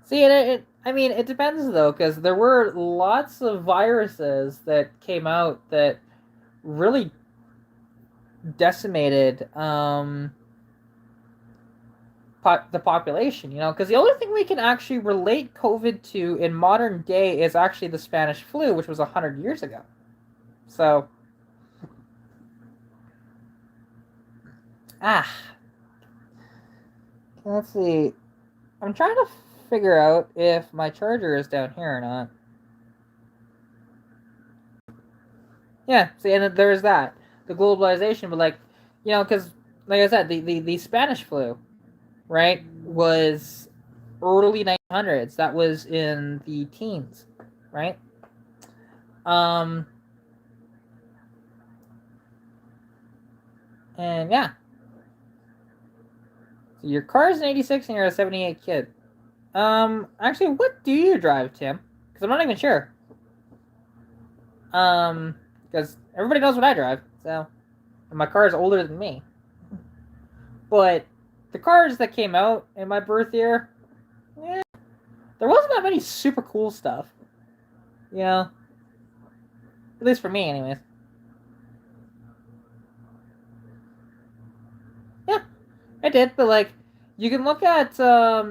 see, I mean, it depends though, because there were lots of viruses that came out that really decimated the population. Because the only thing we can actually relate COVID to in modern day is actually the Spanish flu, which was 100 years ago. So, let's see. I'm trying to figure out if my charger is down here or not. Yeah, see, and there's that. The globalization, but because, like I said, the Spanish flu, right, was early 1900s. That was in the teens, right? And yeah. So your car's an 86 and you're a 78 kid. Actually, what do you drive, Tim? Because I'm not even sure. Because everybody knows what I drive, so. And my car is older than me. But the cars that came out in my birth year, there wasn't that many super cool stuff. At least for me, anyways. Yeah, I did, but you can look at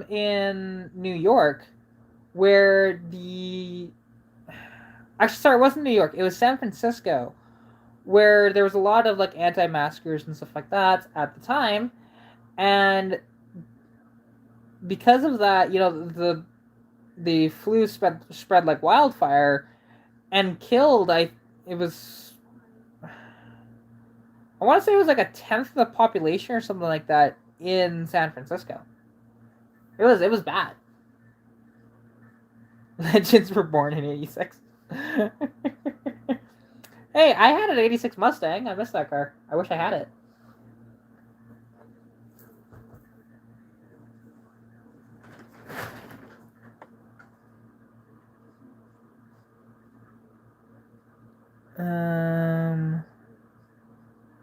in New York, where actually, sorry, it wasn't New York. It was San Francisco, where there was a lot of anti-maskers and stuff like that at the time, and because of that, the flu spread like wildfire, and killed. I want to say it was like a tenth of the population or something like that in San Francisco. It was bad. Legends were born in '86. Hey, I had an '86 Mustang. I missed that car. I wish I had it.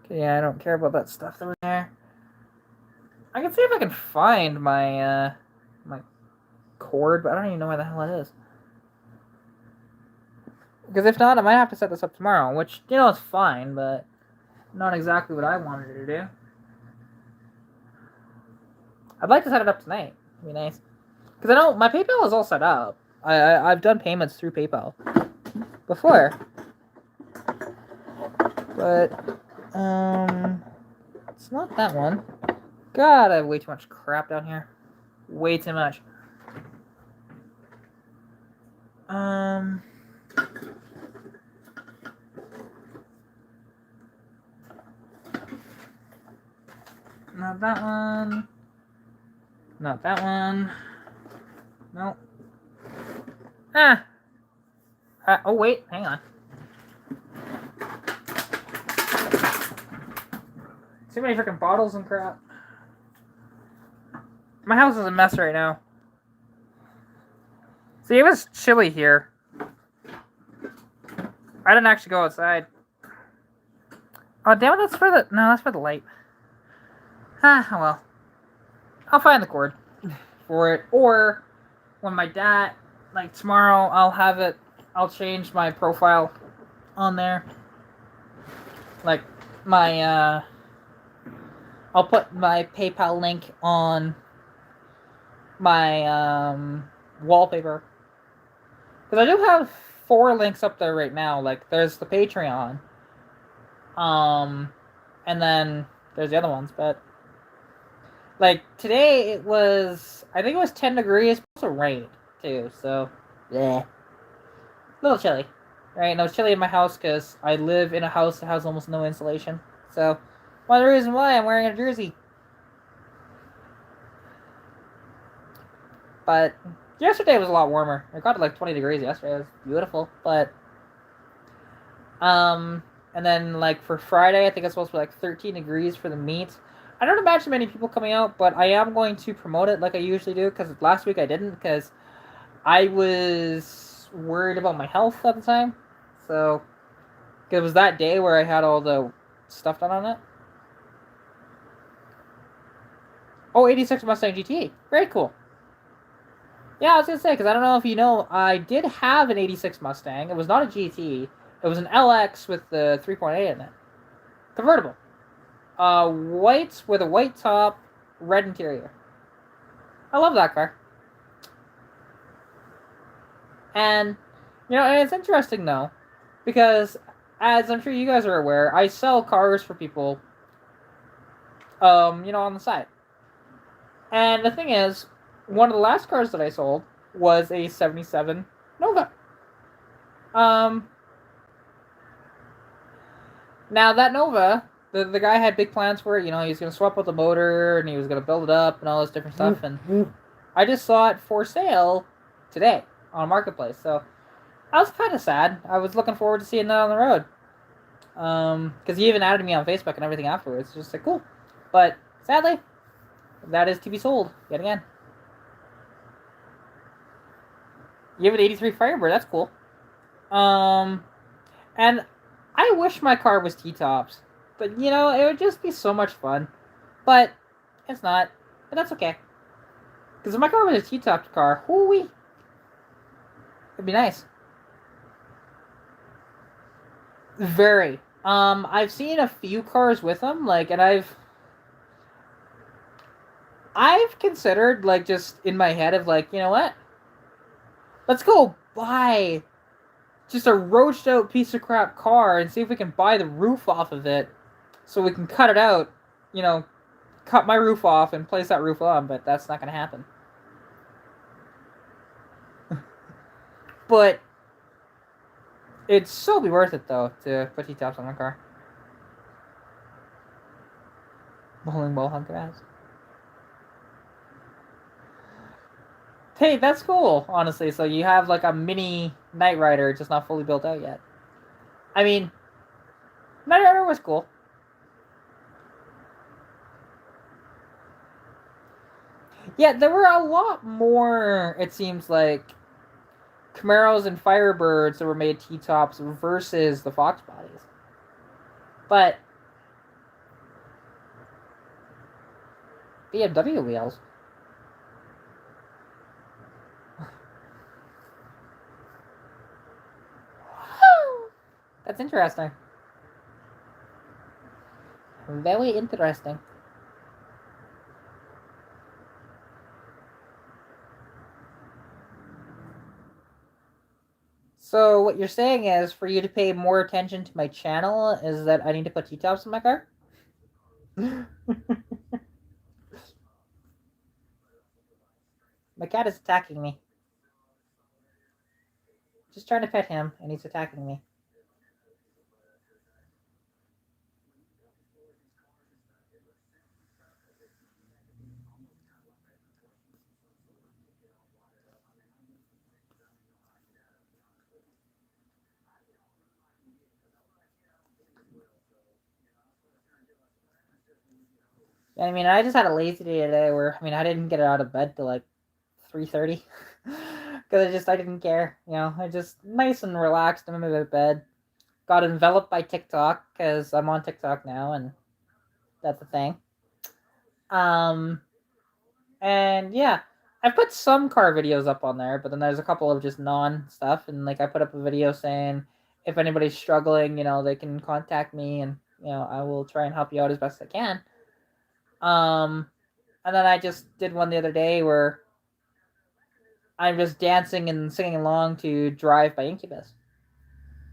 Okay, yeah, I don't care about that stuff that was there. I can see if I can find my my cord, but I don't even know where the hell it is. Because if not, I might have to set this up tomorrow, which is fine, but not exactly what I wanted to do. I'd like to set it up tonight. It'd be nice. Because I know my PayPal is all set up. I've done payments through PayPal before. But, it's not that one. God, I have way too much crap down here. way too much. Not that one. Not that one. Nope. Oh wait, hang on. Too many freaking bottles and crap. My house is a mess right now. See, it was chilly here. I didn't actually go outside. Oh, damn it, that's for the... No, that's for the light. Well. I'll find the cord for it. Or, when my dad... Like, tomorrow, I'll have it... I'll change my profile on there. Like, my, I'll put my PayPal link on my, wallpaper. Because I do have 4 links up there right now. Like, there's the Patreon. And then there's the other ones, but... Like, today it was... I think it was 10 degrees. It also rained, too, so... Yeah. A little chilly. Right? And it was chilly in my house because I live in a house that has almost no insulation. So, one of the reasons why I'm wearing a jersey. But... Yesterday was a lot warmer. It got to like 20 degrees yesterday. It was beautiful, but... And then, like, for Friday, I think it's supposed to be, like, 13 degrees for the meet. I don't imagine many people coming out, but I am going to promote it like I usually do, because last week I didn't, because I was worried about my health at the time. So, it was that day where I had all the stuff done on it. Oh, 86 Mustang GT. Very cool. Yeah, I was going to say, because I don't know if you know, I did have an 86 Mustang. It was not a GT. It was an LX with the 3.8 in it. Convertible. White with a white top, red interior. I love that car. And, you know, and it's interesting, though, because, as I'm sure you guys are aware, I sell cars for people, you know, on the side. And the thing is, one of the last cars that I sold was a 77 Nova. Now, that Nova, the guy had big plans for it. You know, he was going to swap out the motor, and he was going to build it up, and all this different stuff. And I just saw it for sale today on Marketplace. So, I was kind of sad. I was looking forward to seeing that on the road. Because he even added me on Facebook and everything afterwards. Just like, cool. But, sadly, that is to be sold yet again. You have an 83 Firebird. That's cool. And I wish my car was T-tops. But, you know, it would just be so much fun. But it's not. But that's okay. Because if my car was a T-topped car, whoo-wee. It'd be nice. Very. I've seen a few cars with them, like, and I've considered, like, just in my head of, like, you know what? Let's go buy just a roached out piece of crap car and see if we can buy the roof off of it so we can cut it out, you know, cut my roof off and place that roof on, but that's not going to happen. But it'd so be worth it, though, to put T-tops on my car. Bowling ball hunk ass. Hey, that's cool, honestly. So you have like a mini Knight Rider, just not fully built out yet. I mean, Knight Rider was cool. Yeah, there were a lot more, it seems like, Camaros and Firebirds that were made T-tops versus the Fox bodies. But BMW wheels. That's interesting. Very interesting. So what you're saying is, for you to pay more attention to my channel, is that I need to put T-tops in my car? cat is attacking me. Just trying to pet him, and he's attacking me. I mean, I just had a lazy day today where, I mean, I didn't get out of bed till like 3:30 because I didn't care. I just nice and relaxed in my bed. Got enveloped by TikTok because I'm on TikTok now, and that's a thing. Um, and yeah, I put some car videos up on there, but then there's a couple of just non stuff, and like I put up a video saying if anybody's struggling, they can contact me, and I will try and help you out as best I can. Um, and then I just did one the other day where I'm just dancing and singing along to "Drive" by Incubus,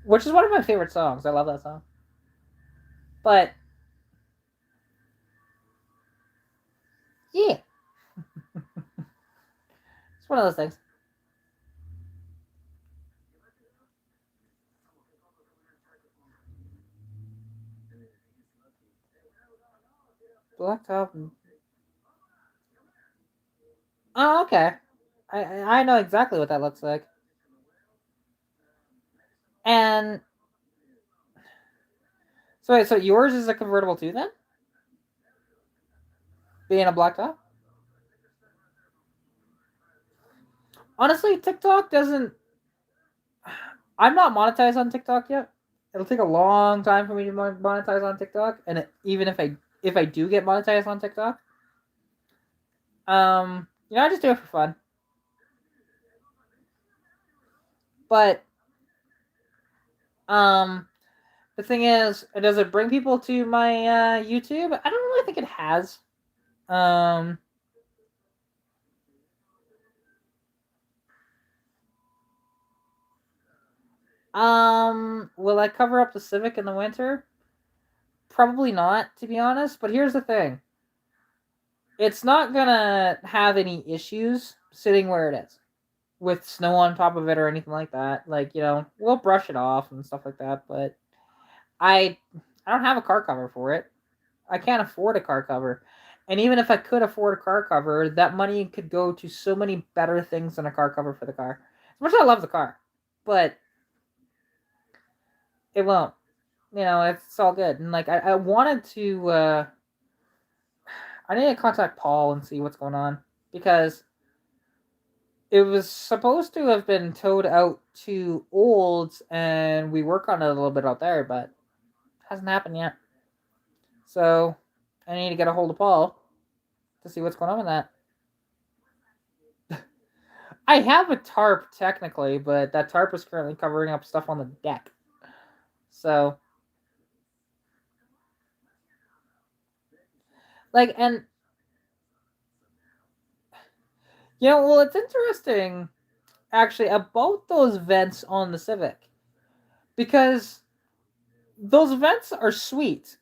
which is one of my favorite songs. I love that song. But yeah, it's one of those things. Blacktop. Oh, okay. I know exactly what that looks like. And so wait, so yours is a convertible too then? Being a blacktop? Honestly, TikTok doesn't. I'm not monetized on TikTok yet. It'll take a long time for me to monetize on TikTok, and even if I do get monetized on TikTok, I just do it for fun. But um, the thing is, does it bring people to my YouTube? I don't really think it has. Um, will I cover up the Civic in the winter? Probably not, to be honest. But here's the thing: it's not gonna have any issues sitting where it is with snow on top of it or anything like that. Like we'll brush it off and stuff like that. But I I don't have a car cover for it. I can't afford a car cover. And even if I could afford a car cover, that money could go to so many better things than a car cover for the car. As much as I love the car, but it won't. It's all good. And like I wanted to I need to contact Paul and see what's going on because it was supposed to have been towed out to Olds and we work on it a little bit out there, but it hasn't happened yet. So I need to get a hold of Paul to see what's going on with that. I have a tarp technically, but that tarp is currently covering up stuff on the deck. So, like, and well, it's interesting actually about those vents on the Civic because those vents are sweet.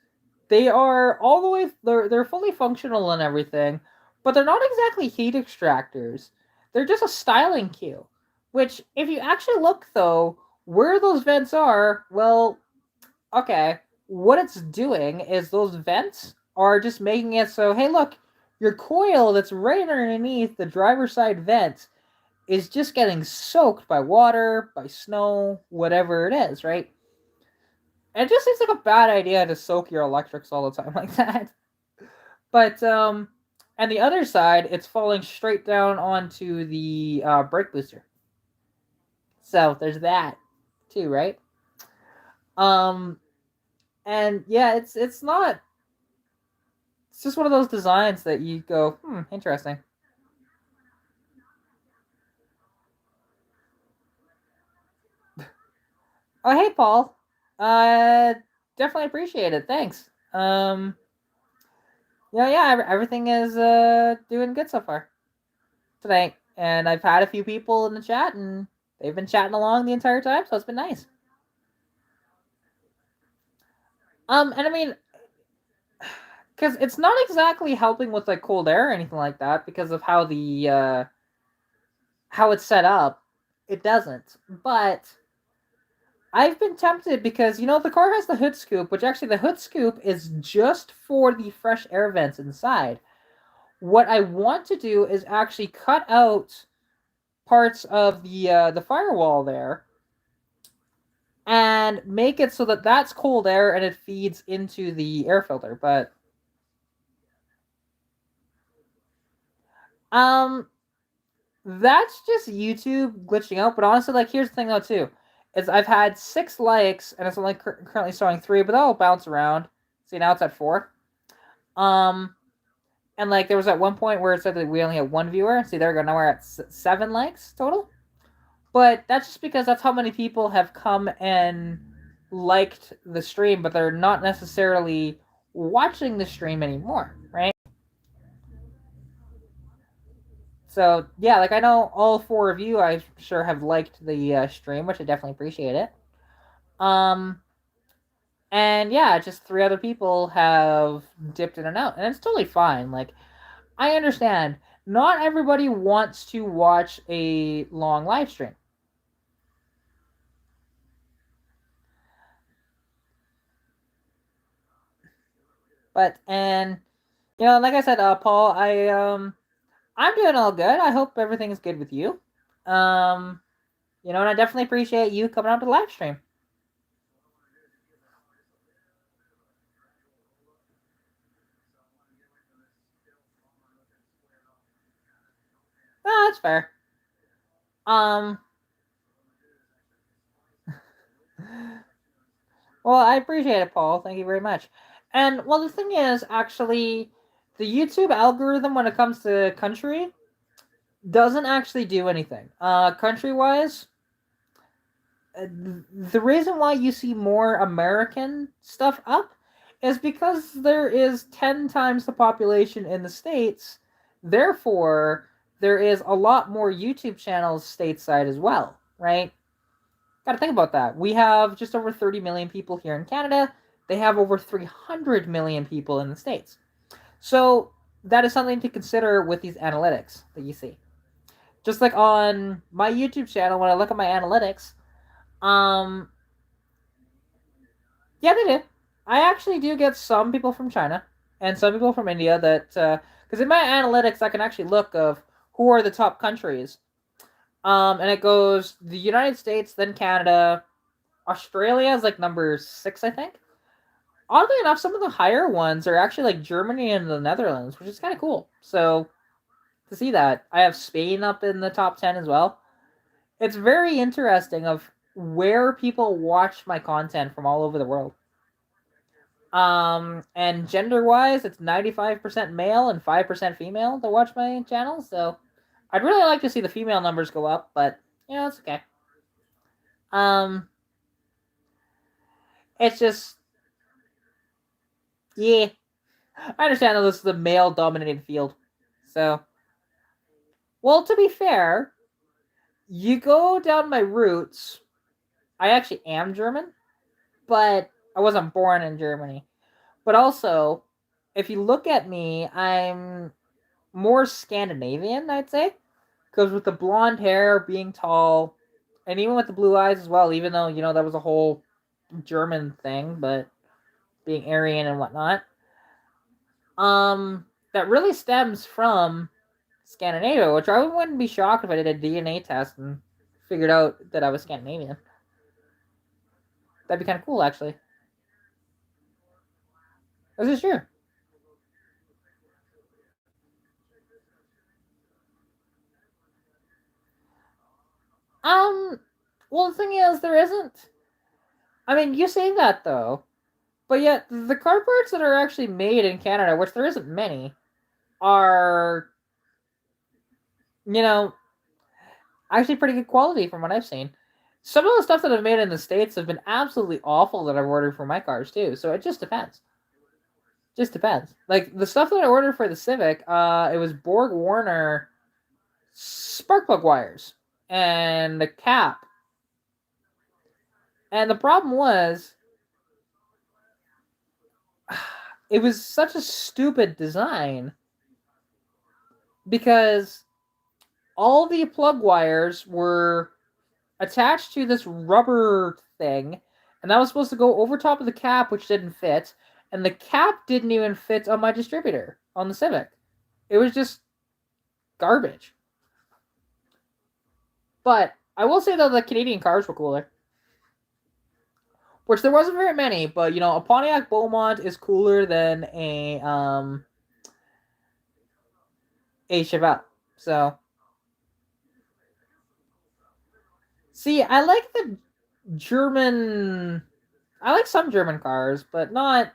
They are all the way. They're fully functional and everything, but they're not exactly heat extractors. They're just a styling cue. Which, if you actually look though, where those vents are, well, okay, what it's doing is those vents are just making it so, hey, look, your coil that's right underneath the driver's side vent is just getting soaked by water, by snow, whatever it is, right? And it just seems like a bad idea to soak your electrics all the time like that. But and the other side, it's falling straight down onto the brake booster. So there's that too, right? Um, and yeah, it's not. It's just one of those designs that you go, interesting. Oh, hey, Paul. Uh, definitely appreciate it. Thanks. Yeah. Everything is doing good so far tonight, and I've had a few people in the chat, and they've been chatting along the entire time, so it's been nice. And I mean, because it's not exactly helping with like cold air or anything like that because of how the how it's set up, it doesn't. But I've been tempted because the car has the hood scoop, which actually the hood scoop is just for the fresh air vents inside. What I want to do is actually cut out parts of the firewall there and make it so that that's cold air and it feeds into the air filter. But um, that's just YouTube glitching out. But honestly, like here's the thing though too, is I've had 6 likes and it's only currently showing 3, but that'll bounce around. See, now it's at 4. Um, and like there was at one point where it said that we only had 1 viewer. See, there we go. Now we're at 7 likes total. But that's just because that's how many people have come and liked the stream, but they're not necessarily watching the stream anymore, right? So yeah, like I know all 4 of you, I sure have liked the stream, which I definitely appreciate it. Um, and yeah, just 3 other people have dipped in and out, and it's totally fine. Like I understand, not everybody wants to watch a long live stream. But and like I said, Paul, I'm doing all good. I hope everything's good with you. Um, and I definitely appreciate you coming out to the live stream. Oh, that's fair. Um, well, I appreciate it, Paul. Thank you very much. And well, the thing is, actually, the YouTube algorithm when it comes to country doesn't actually do anything. Country wise, the reason why you see more American stuff up is because there is 10 times the population in the States. Therefore, there is a lot more YouTube channels stateside as well, right? Got to think about that. We have just over 30 million people here in Canada. They have over 300 million people in the States. So that is something to consider with these analytics that you see. Just like on my YouTube channel, when I look at my analytics, um, yeah, they do. I actually do get some people from China and some people from India that because in my analytics I can actually look of who are the top countries. And it goes the United States, then Canada, Australia is like number 6, I think. Oddly enough, some of the higher ones are actually like Germany and the Netherlands, which is kind of cool. So to see that, I have Spain up in the top 10 as well. It's very interesting of where people watch my content from all over the world. And gender wise, it's 95% male and 5% female that watch my channel. So I'd really like to see the female numbers go up, but it's okay. Um, it's just yeah. I understand that this is a male dominated field. So well, to be fair, you go down my roots. I actually am German, but I wasn't born in Germany. But also, if you look at me, I'm more Scandinavian, I'd say. Because with the blonde hair, being tall, and even with the blue eyes as well, even though, that was a whole German thing, but being Aryan and whatnot, that really stems from Scandinavia, which I wouldn't be shocked if I did a DNA test and figured out that I was Scandinavian. That'd be kind of cool, actually. This is true. Um, well, the thing is, there isn't. I mean, you say that though, but yet the car parts that are actually made in Canada, which there isn't many, are actually pretty good quality from what I've seen. Some of the stuff that I've made in the States have been absolutely awful that I've ordered for my cars too. So it just depends. Just depends. Like the stuff that I ordered for the Civic, it was Borg Warner spark plug wires and the cap. And the problem was it was such a stupid design because all the plug wires were attached to this rubber thing, and that was supposed to go over top of the cap, which didn't fit, and the cap didn't even fit on my distributor on the Civic. It was just garbage. But I will say though, the Canadian cars were cooler, which there wasn't very many. But you know, a Pontiac Beaumont is cooler than a Chevelle. So, see, I like the German. I like some German cars, but not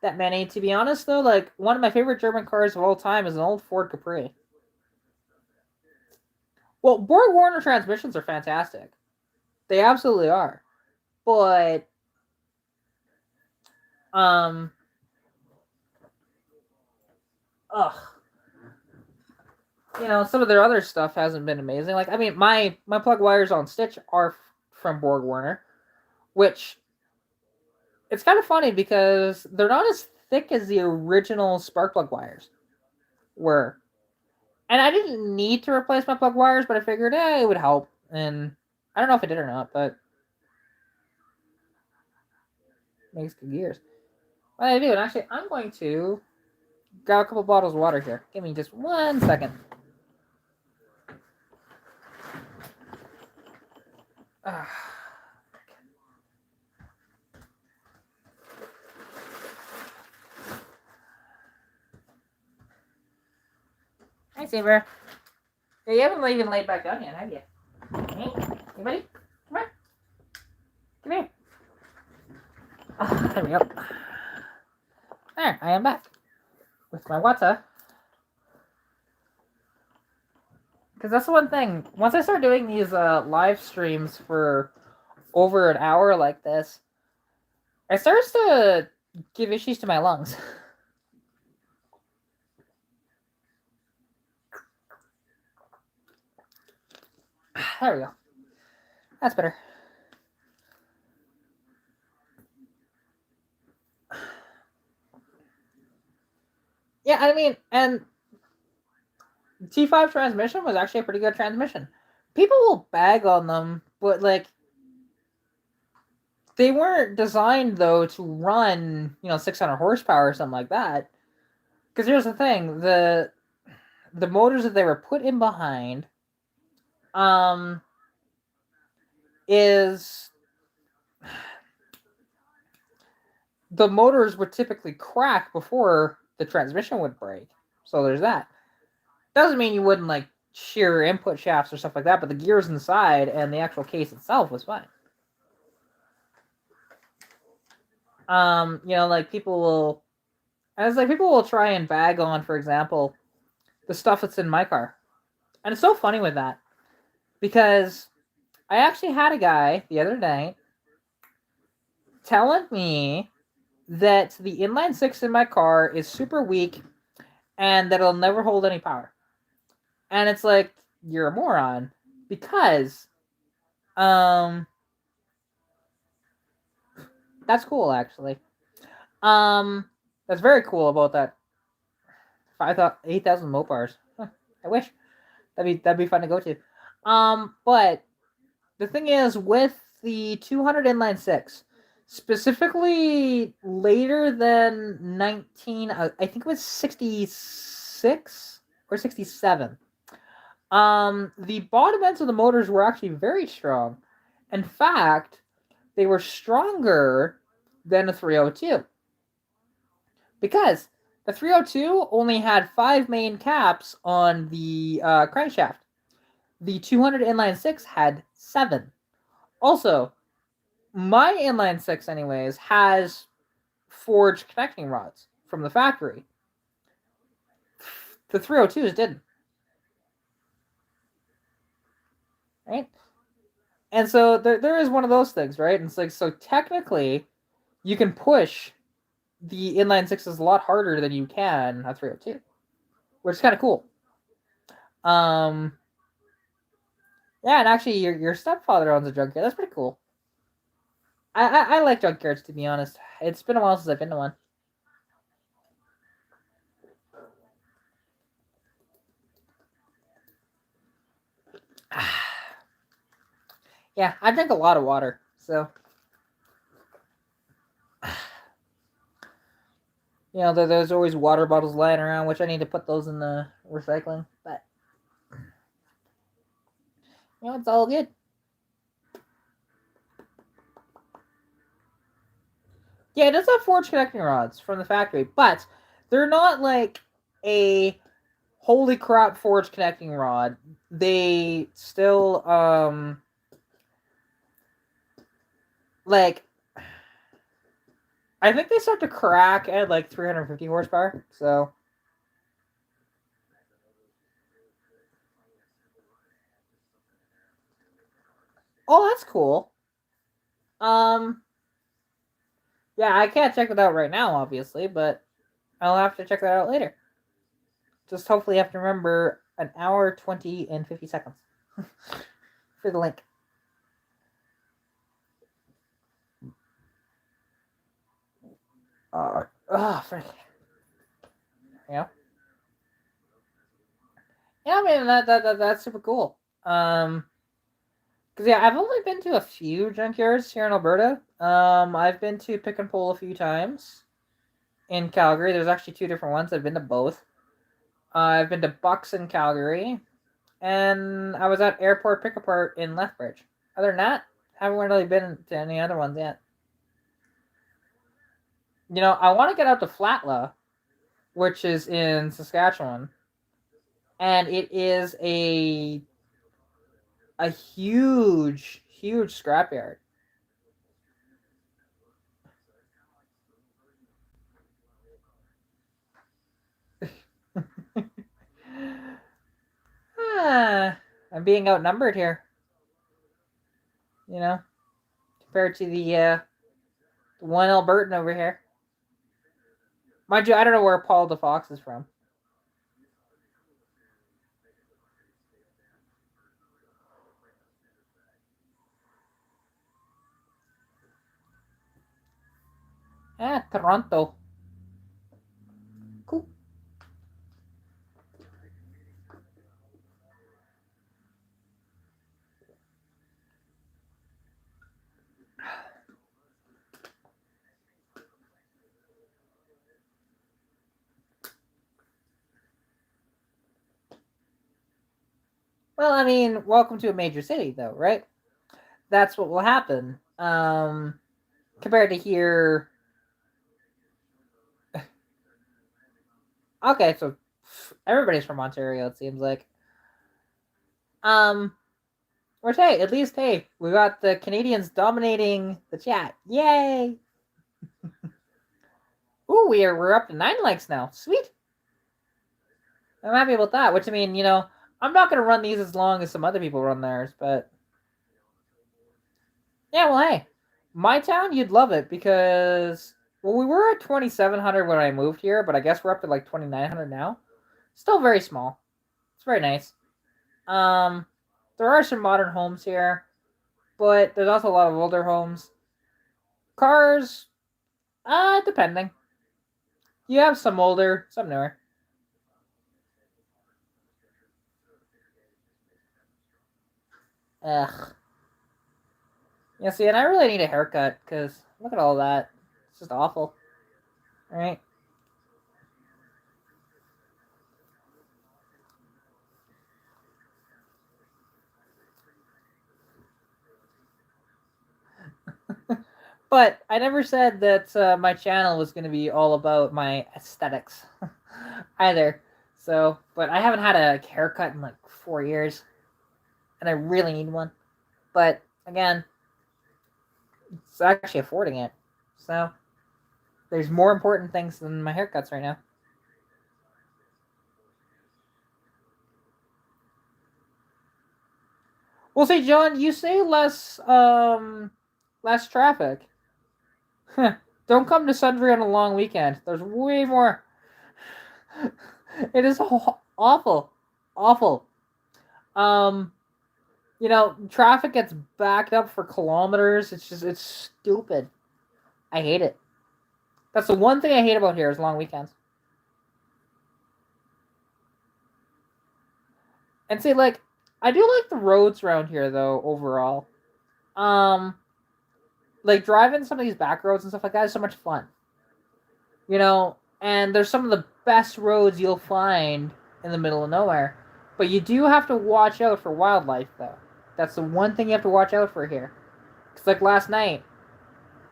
that many. To be honest, though, like one of my favorite German cars of all time is an old Ford Capri. Well, Borg Warner transmissions are fantastic. They absolutely are. But ugh. You know, some of their other stuff hasn't been amazing. Like, I mean, my plug wires on Stitch are from Borg Warner, which it's kind of funny because they're not as thick as the original spark plug wires were. And I didn't need to replace my plug wires, but I figured, it would help. And I don't know if it did or not, but makes good gears. What I do, and actually, I'm going to grab a couple bottles of water here. Give me just 1 second. Hi, Saber. Yeah, you haven't even laid back down yet, have you? Hey, anybody? Come on. Come here. Oh, there we go. There, I am back with my water. Because that's the one thing. Once I start doing these live streams for over an hour like this, it starts to give issues to my lungs. There we go. That's better. Yeah, I mean, and T5 transmission was actually a pretty good transmission. People will bag on them, but like they weren't designed though to run, 600 horsepower or something like that. Because here's the thing, the motors that they were put in behind is the motors would typically crack before the transmission would break. So there's that. Doesn't mean you wouldn't like shear input shafts or stuff like that, but the gears inside and the actual case itself was fine. Like people will try and bag on, for example, the stuff that's in my car. And it's so funny with that. Because I actually had a guy the other night telling me that the inline six in my car is super weak and that it'll never hold any power. And it's like, you're a moron. Because that's cool, actually. That's very cool about that 8,000 Mopars. Huh, I wish. That'd be fun to go to. But the thing is, with the 200 inline six, specifically later than 19, I think it was 66 or 67. The bottom ends of the motors were actually very strong. In fact, they were stronger than the 302. Because the 302 only had 5 main caps on the crankshaft. The 200 inline 6 had 7. Also, my inline 6 anyways has forged connecting rods from the factory. The 302s didn't. Right? And so there is one of those things, right? And it's like, so technically, you can push the inline 6s a lot harder than you can a 302, which is kind of cool. Yeah, and actually, your stepfather owns a junkyard. That's pretty cool. I like junkyards, to be honest. It's been a while since I've been to one. Yeah, I drink a lot of water, so there's always water bottles lying around, which I need to put those in the recycling. But it's all good. Yeah, it does have forged connecting rods from the factory, but they're not like a holy crap forged connecting rod. They still like I think they start to crack at like 350 horsepower. So oh, that's cool. Um yeah, I can't check it out right now obviously, but I'll have to check that out later. Just hopefully have to remember an hour 20 and 50 seconds for the link. Frick. Yeah. Yeah, I mean that's super cool. Cause yeah, I've only been to a few junkyards here in Alberta. I've been to Pick and Pull a few times in Calgary. There's actually two different ones. I've been to both. I've been to Bucks in Calgary, and I was at Airport Pick Apart in Lethbridge. Other than that, haven't really been to any other ones yet. I want to get out to Flatla, which is in Saskatchewan, and it is a huge, huge scrapyard. I'm being outnumbered here. Compared to the one Albertan over here. Mind you, I don't know where Paul DeFox is from. Toronto. Cool. Well, I mean, welcome to a major city, though, right? That's what will happen. Compared to here. Okay, so everybody's from Ontario. It seems like. Um, Which hey, at least hey, we got the Canadians dominating the chat. Yay! Ooh, we're up to 9 likes now. Sweet. I'm happy about that. Which I mean, I'm not gonna run these as long as some other people run theirs, but yeah, well, hey, my town, you'd love it because we were at 2,700 when I moved here, but I guess we're up to like 2,900 now. Still very small. It's very nice. Um, there are some modern homes here, but there's also a lot of older homes. Cars, depending. You have some older, some newer. Ugh. Yeah, see, and I really need a haircut because look at all that. It's just awful. All right. But I never said that my channel was going to be all about my aesthetics either. So, but I haven't had a haircut in like 4 years, and I really need one. But again, it's actually affording it. So, there's more important things than my haircuts right now. Well, see, John, you say less traffic. Don't come to Sundry on a long weekend. There's way more. It is awful, awful. Um, traffic gets backed up for kilometers. It's stupid. I hate it. That's the one thing I hate about here is long weekends. And see, like, I do like the roads around here though overall. Um, like driving some of these back roads and stuff like that is so much fun. You know, and there's some of the best roads you'll find in the middle of nowhere. But you do have to watch out for wildlife, though. That's the one thing you have to watch out for here. Cause like last night,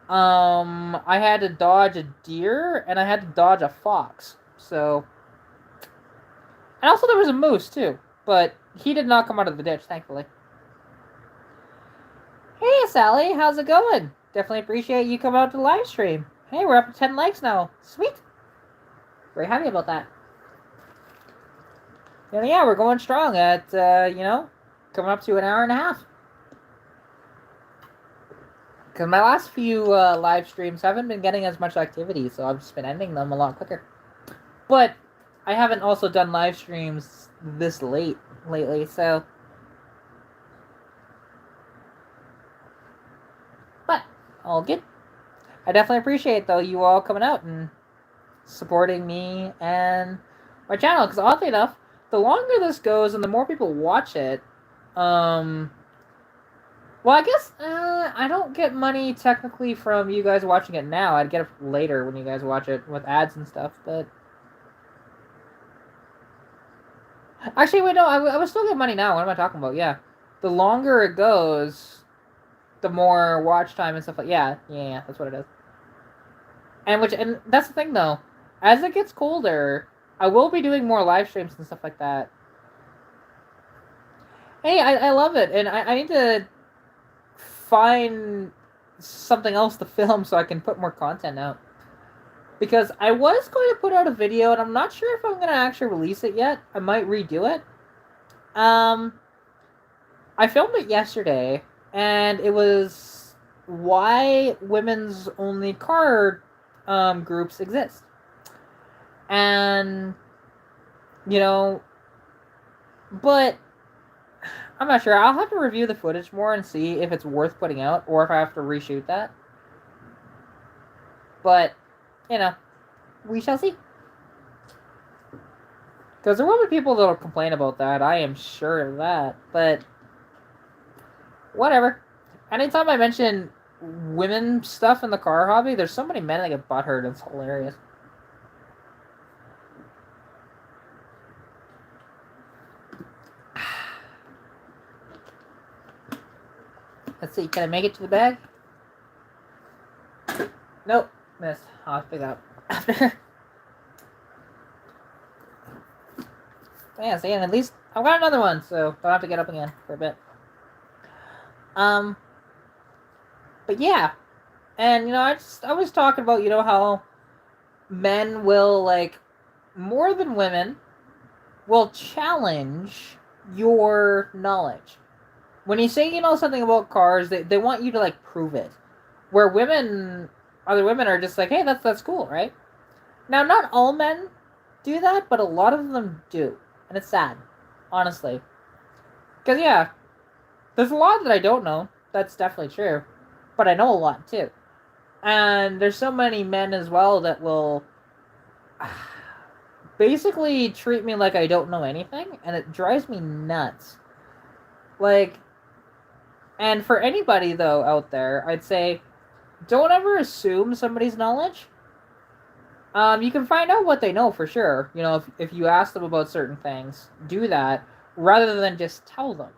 I had to dodge a deer and I had to dodge a fox. So, and also there was a moose too, but he did not come out of the ditch, thankfully. Hey Sally, how's it going? Definitely appreciate you coming out to the live stream. Hey, we're up to 10 likes now. Sweet. Very happy about that. And yeah, we're going strong at, coming up to an hour and a half. Because my last few live streams haven't been getting as much activity, so I've just been ending them a lot quicker. But I haven't also done live streams this late lately, so... But, all good. I definitely appreciate, though, you all coming out and supporting me and my channel, because oddly enough, the longer this goes and the more people watch it, well, I guess I don't get money technically from you guys watching it now. I'd get it later when you guys watch it with ads and stuff, but... Actually, wait, no, I would still get money now. What am I talking about? Yeah. The longer it goes, the more watch time and stuff like... Yeah, that's what it is. And that's the thing, though. As it gets colder, I will be doing more live streams and stuff like that. Hey, I love it, and I need to find something else to film so I can put more content out. Because I was going to put out a video, and I'm not sure if I'm going to actually release it yet. I might redo it. I filmed it yesterday, and it was why women's only car groups exist. And, but I'm not sure. I'll have to review the footage more and see if it's worth putting out or if I have to reshoot that. But, we shall see. Because there will be people that'll complain about that. I am sure of that. But, whatever. Anytime I mention women stuff in the car hobby, there's so many men that get butthurt. It's hilarious. Let's see, can I make it to the bag? Nope, missed. I'll have to pick it up after. Yeah, see, and at least I've got another one, so don't have to get up again for a bit. But yeah, and I was talking about how men will more than women will challenge your knowledge. When you say something about cars, they want you to prove it. Where other women are just like, hey, that's cool, right? Now, not all men do that, but a lot of them do, and it's sad, honestly. Because yeah, there's a lot that I don't know. That's definitely true, but I know a lot too. And there's so many men as well that will basically treat me like I don't know anything, and it drives me nuts. And for anybody, though, out there, I'd say, don't ever assume somebody's knowledge. You can find out what they know for sure. If you ask them about certain things, do that, rather than just tell them.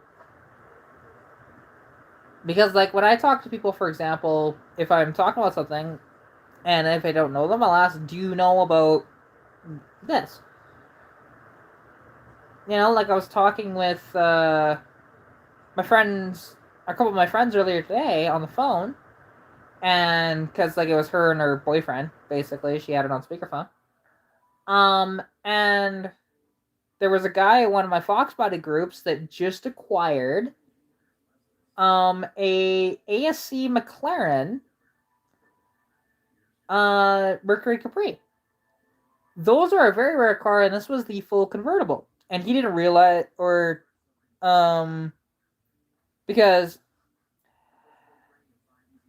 Because, when I talk to people, for example, if I'm talking about something, and if I don't know them, I'll ask, do you know about this? I was talking with my friends... a couple of my friends earlier today on the phone, and because it was her and her boyfriend, basically, she had it on speakerphone. And there was a guy at one of my Fox Body groups that just acquired a ASC McLaren Mercury Capri. Those are a very rare car, and this was the full convertible. And he didn't realize, because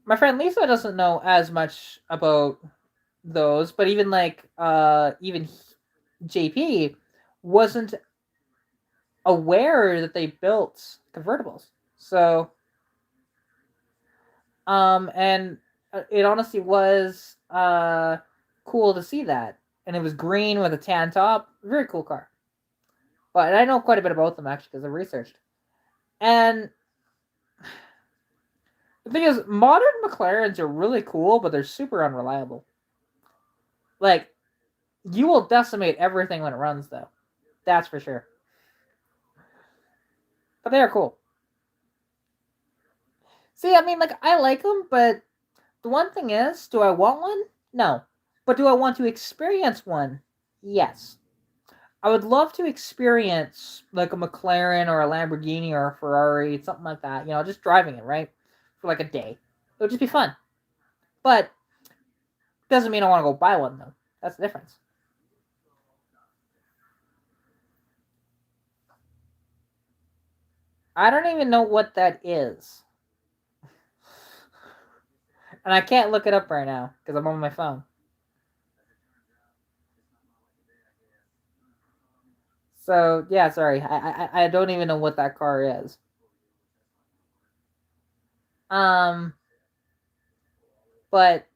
my friend Lisa doesn't know as much about those, but even even JP wasn't aware that they built convertibles. So And it honestly was cool to see that. And it was green with a tan top. Very cool car. But I know quite a bit about them actually because I researched. And the thing is, modern McLarens are really cool, but they're super unreliable. Like, you will decimate everything when it runs, though. That's for sure. But they are cool. See, I mean, like, I like them, but the one thing is, do I want one? No. But do I want to experience one? Yes. I would love to experience like a McLaren or a Lamborghini or a Ferrari, something like that. You know, just driving it, right? For like a day. It would just be fun. But doesn't mean I want to go buy one though. That's the difference. I don't even know what that is. And I can't look it up right now because I'm on my phone. So yeah, sorry. I don't even know what that car is. Um, but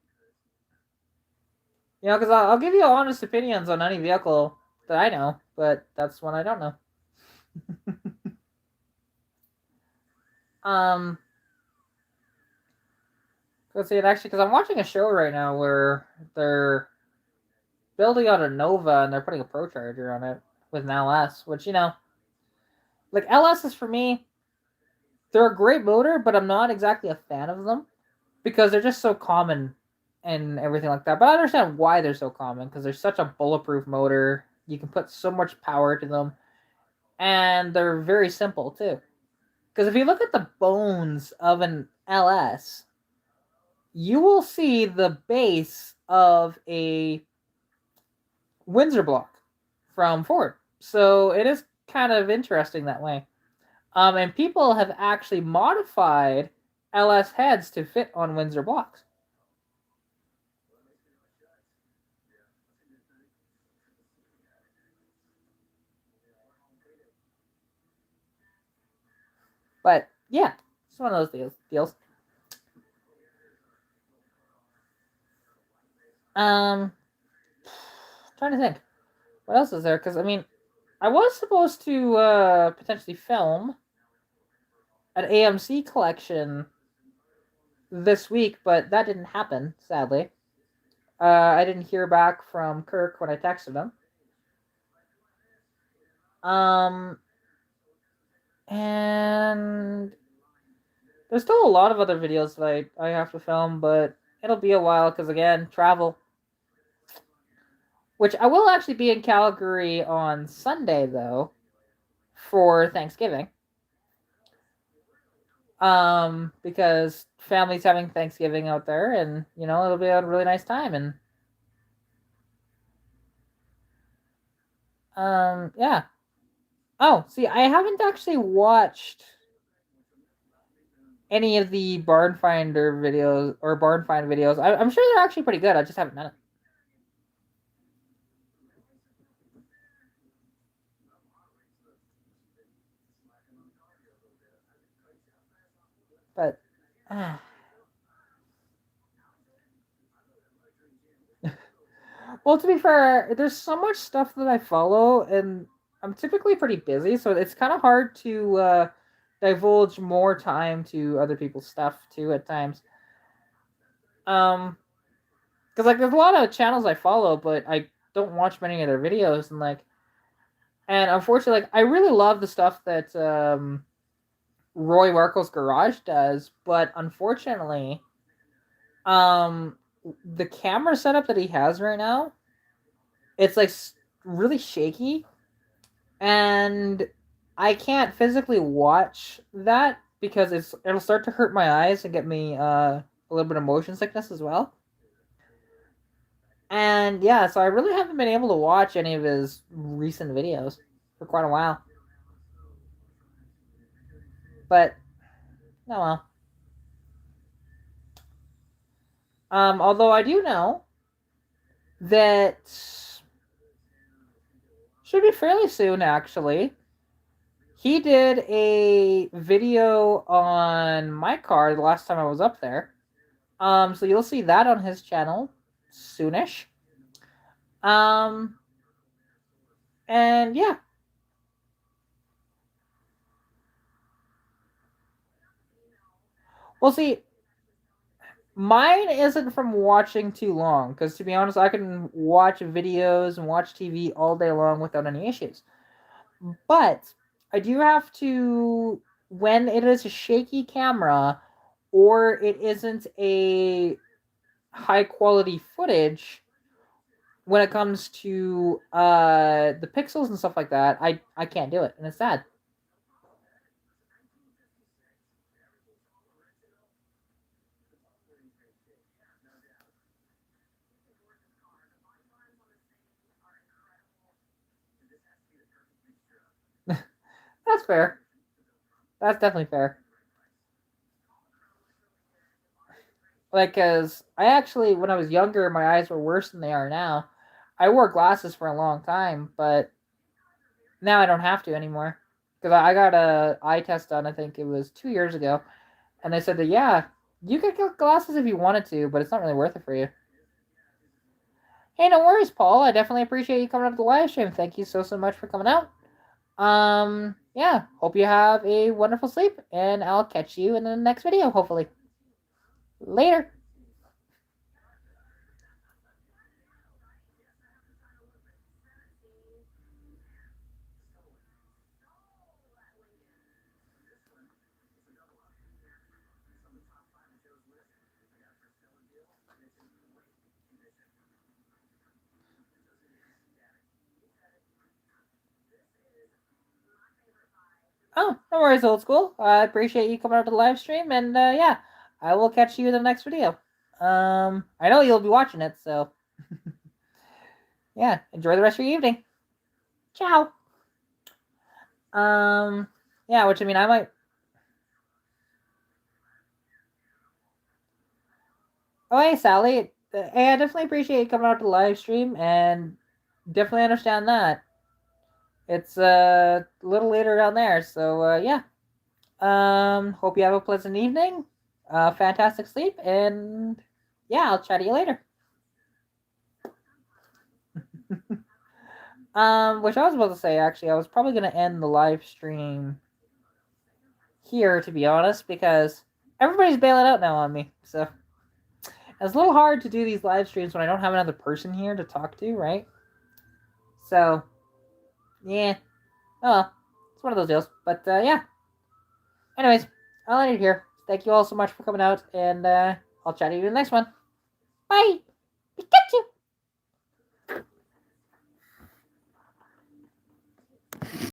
you know, because I'll give you honest opinions on any vehicle that I know, but that's one I don't know. um, let's see it actually because I'm watching a show right now where they're building out a Nova and they're putting a Pro Charger on it with an LS, which you know, like LSs for me, they're a great motor, but I'm not exactly a fan of them because they're just so common and everything like that. But I understand why they're so common because they're such a bulletproof motor. You can put so much power to them, and they're very simple too. Because if you look at the bones of an LS, you will see the base of a Windsor block from Ford. So it is kind of interesting that way. And people have actually modified LS heads to fit on Windsor blocks. But yeah, it's one of those deals. Um, trying to think, what else is there? Because I mean, I was supposed to potentially film an AMC collection this week, but that didn't happen, sadly. I didn't hear back from Kirk when I texted him. Um, and there's still a lot of other videos that I have to film, but it'll be a while because, again, travel. Which I will actually be in Calgary on Sunday, though, for Thanksgiving. Because family's having Thanksgiving out there, and, you know, it'll be a really nice time. And, yeah. Oh, see, I haven't actually watched any of the barn finder videos or barn find videos. I'm sure they're actually pretty good. I just haven't done it. But well, to be fair, there's so much stuff that I follow, and I'm typically pretty busy, so it's kind of hard to divulge more time to other people's stuff too at times. Um, because like there's a lot of channels I follow, but I don't watch many of their videos, and unfortunately, like I really love the stuff that Roy Marco's Garage does, but unfortunately, um, the camera setup that he has right now, it's like really shaky, and I can't physically watch that because it'll start to hurt my eyes and get me a little bit of motion sickness as well. And yeah, so I really haven't been able to watch any of his recent videos for quite a while. But no, well. Although I do know that should be fairly soon actually. He did a video on my car the last time I was up there. So you'll see that on his channel soonish. Um, and yeah. Well, see, mine isn't from watching too long, because to be honest, I can watch videos and watch TV all day long without any issues. But I do have to, when it is a shaky camera or it isn't a high quality footage, when it comes to the pixels and stuff like that, I can't do it, and it's sad. That's fair. That's definitely fair. Like, cause I actually, when I was younger, my eyes were worse than they are now. I wore glasses for a long time, but now I don't have to anymore. Cause I got a eye test done. I think it was 2 years ago, and they said that yeah, you could get glasses if you wanted to, but it's not really worth it for you. Hey, no worries, Paul. I definitely appreciate you coming up to the live stream. Thank you so much for coming out. Yeah. Hope you have a wonderful sleep, and I'll catch you in the next video. Hopefully, later. Oh, no worries, old school. I appreciate you coming out to the live stream, and yeah, I will catch you in the next video. I know you'll be watching it, so yeah, enjoy the rest of your evening. Ciao. Um, yeah, which I mean, I might. Oh, hey, Sally. Hey, I definitely appreciate you coming out to the live stream, and definitely understand that it's a little later down there. So yeah. Hope you have a pleasant evening, fantastic sleep, and yeah, I'll chat to you later. Which I was about to say, actually, I was probably gonna end the live stream here, to be honest, because everybody's bailing out now on me. So it's a little hard to do these live streams when I don't have another person here to talk to, right? So yeah, oh well, it's one of those deals. But yeah. Anyways, I'll end it here. Thank you all so much for coming out, and I'll chat to you in the next one. Bye. Pikachu.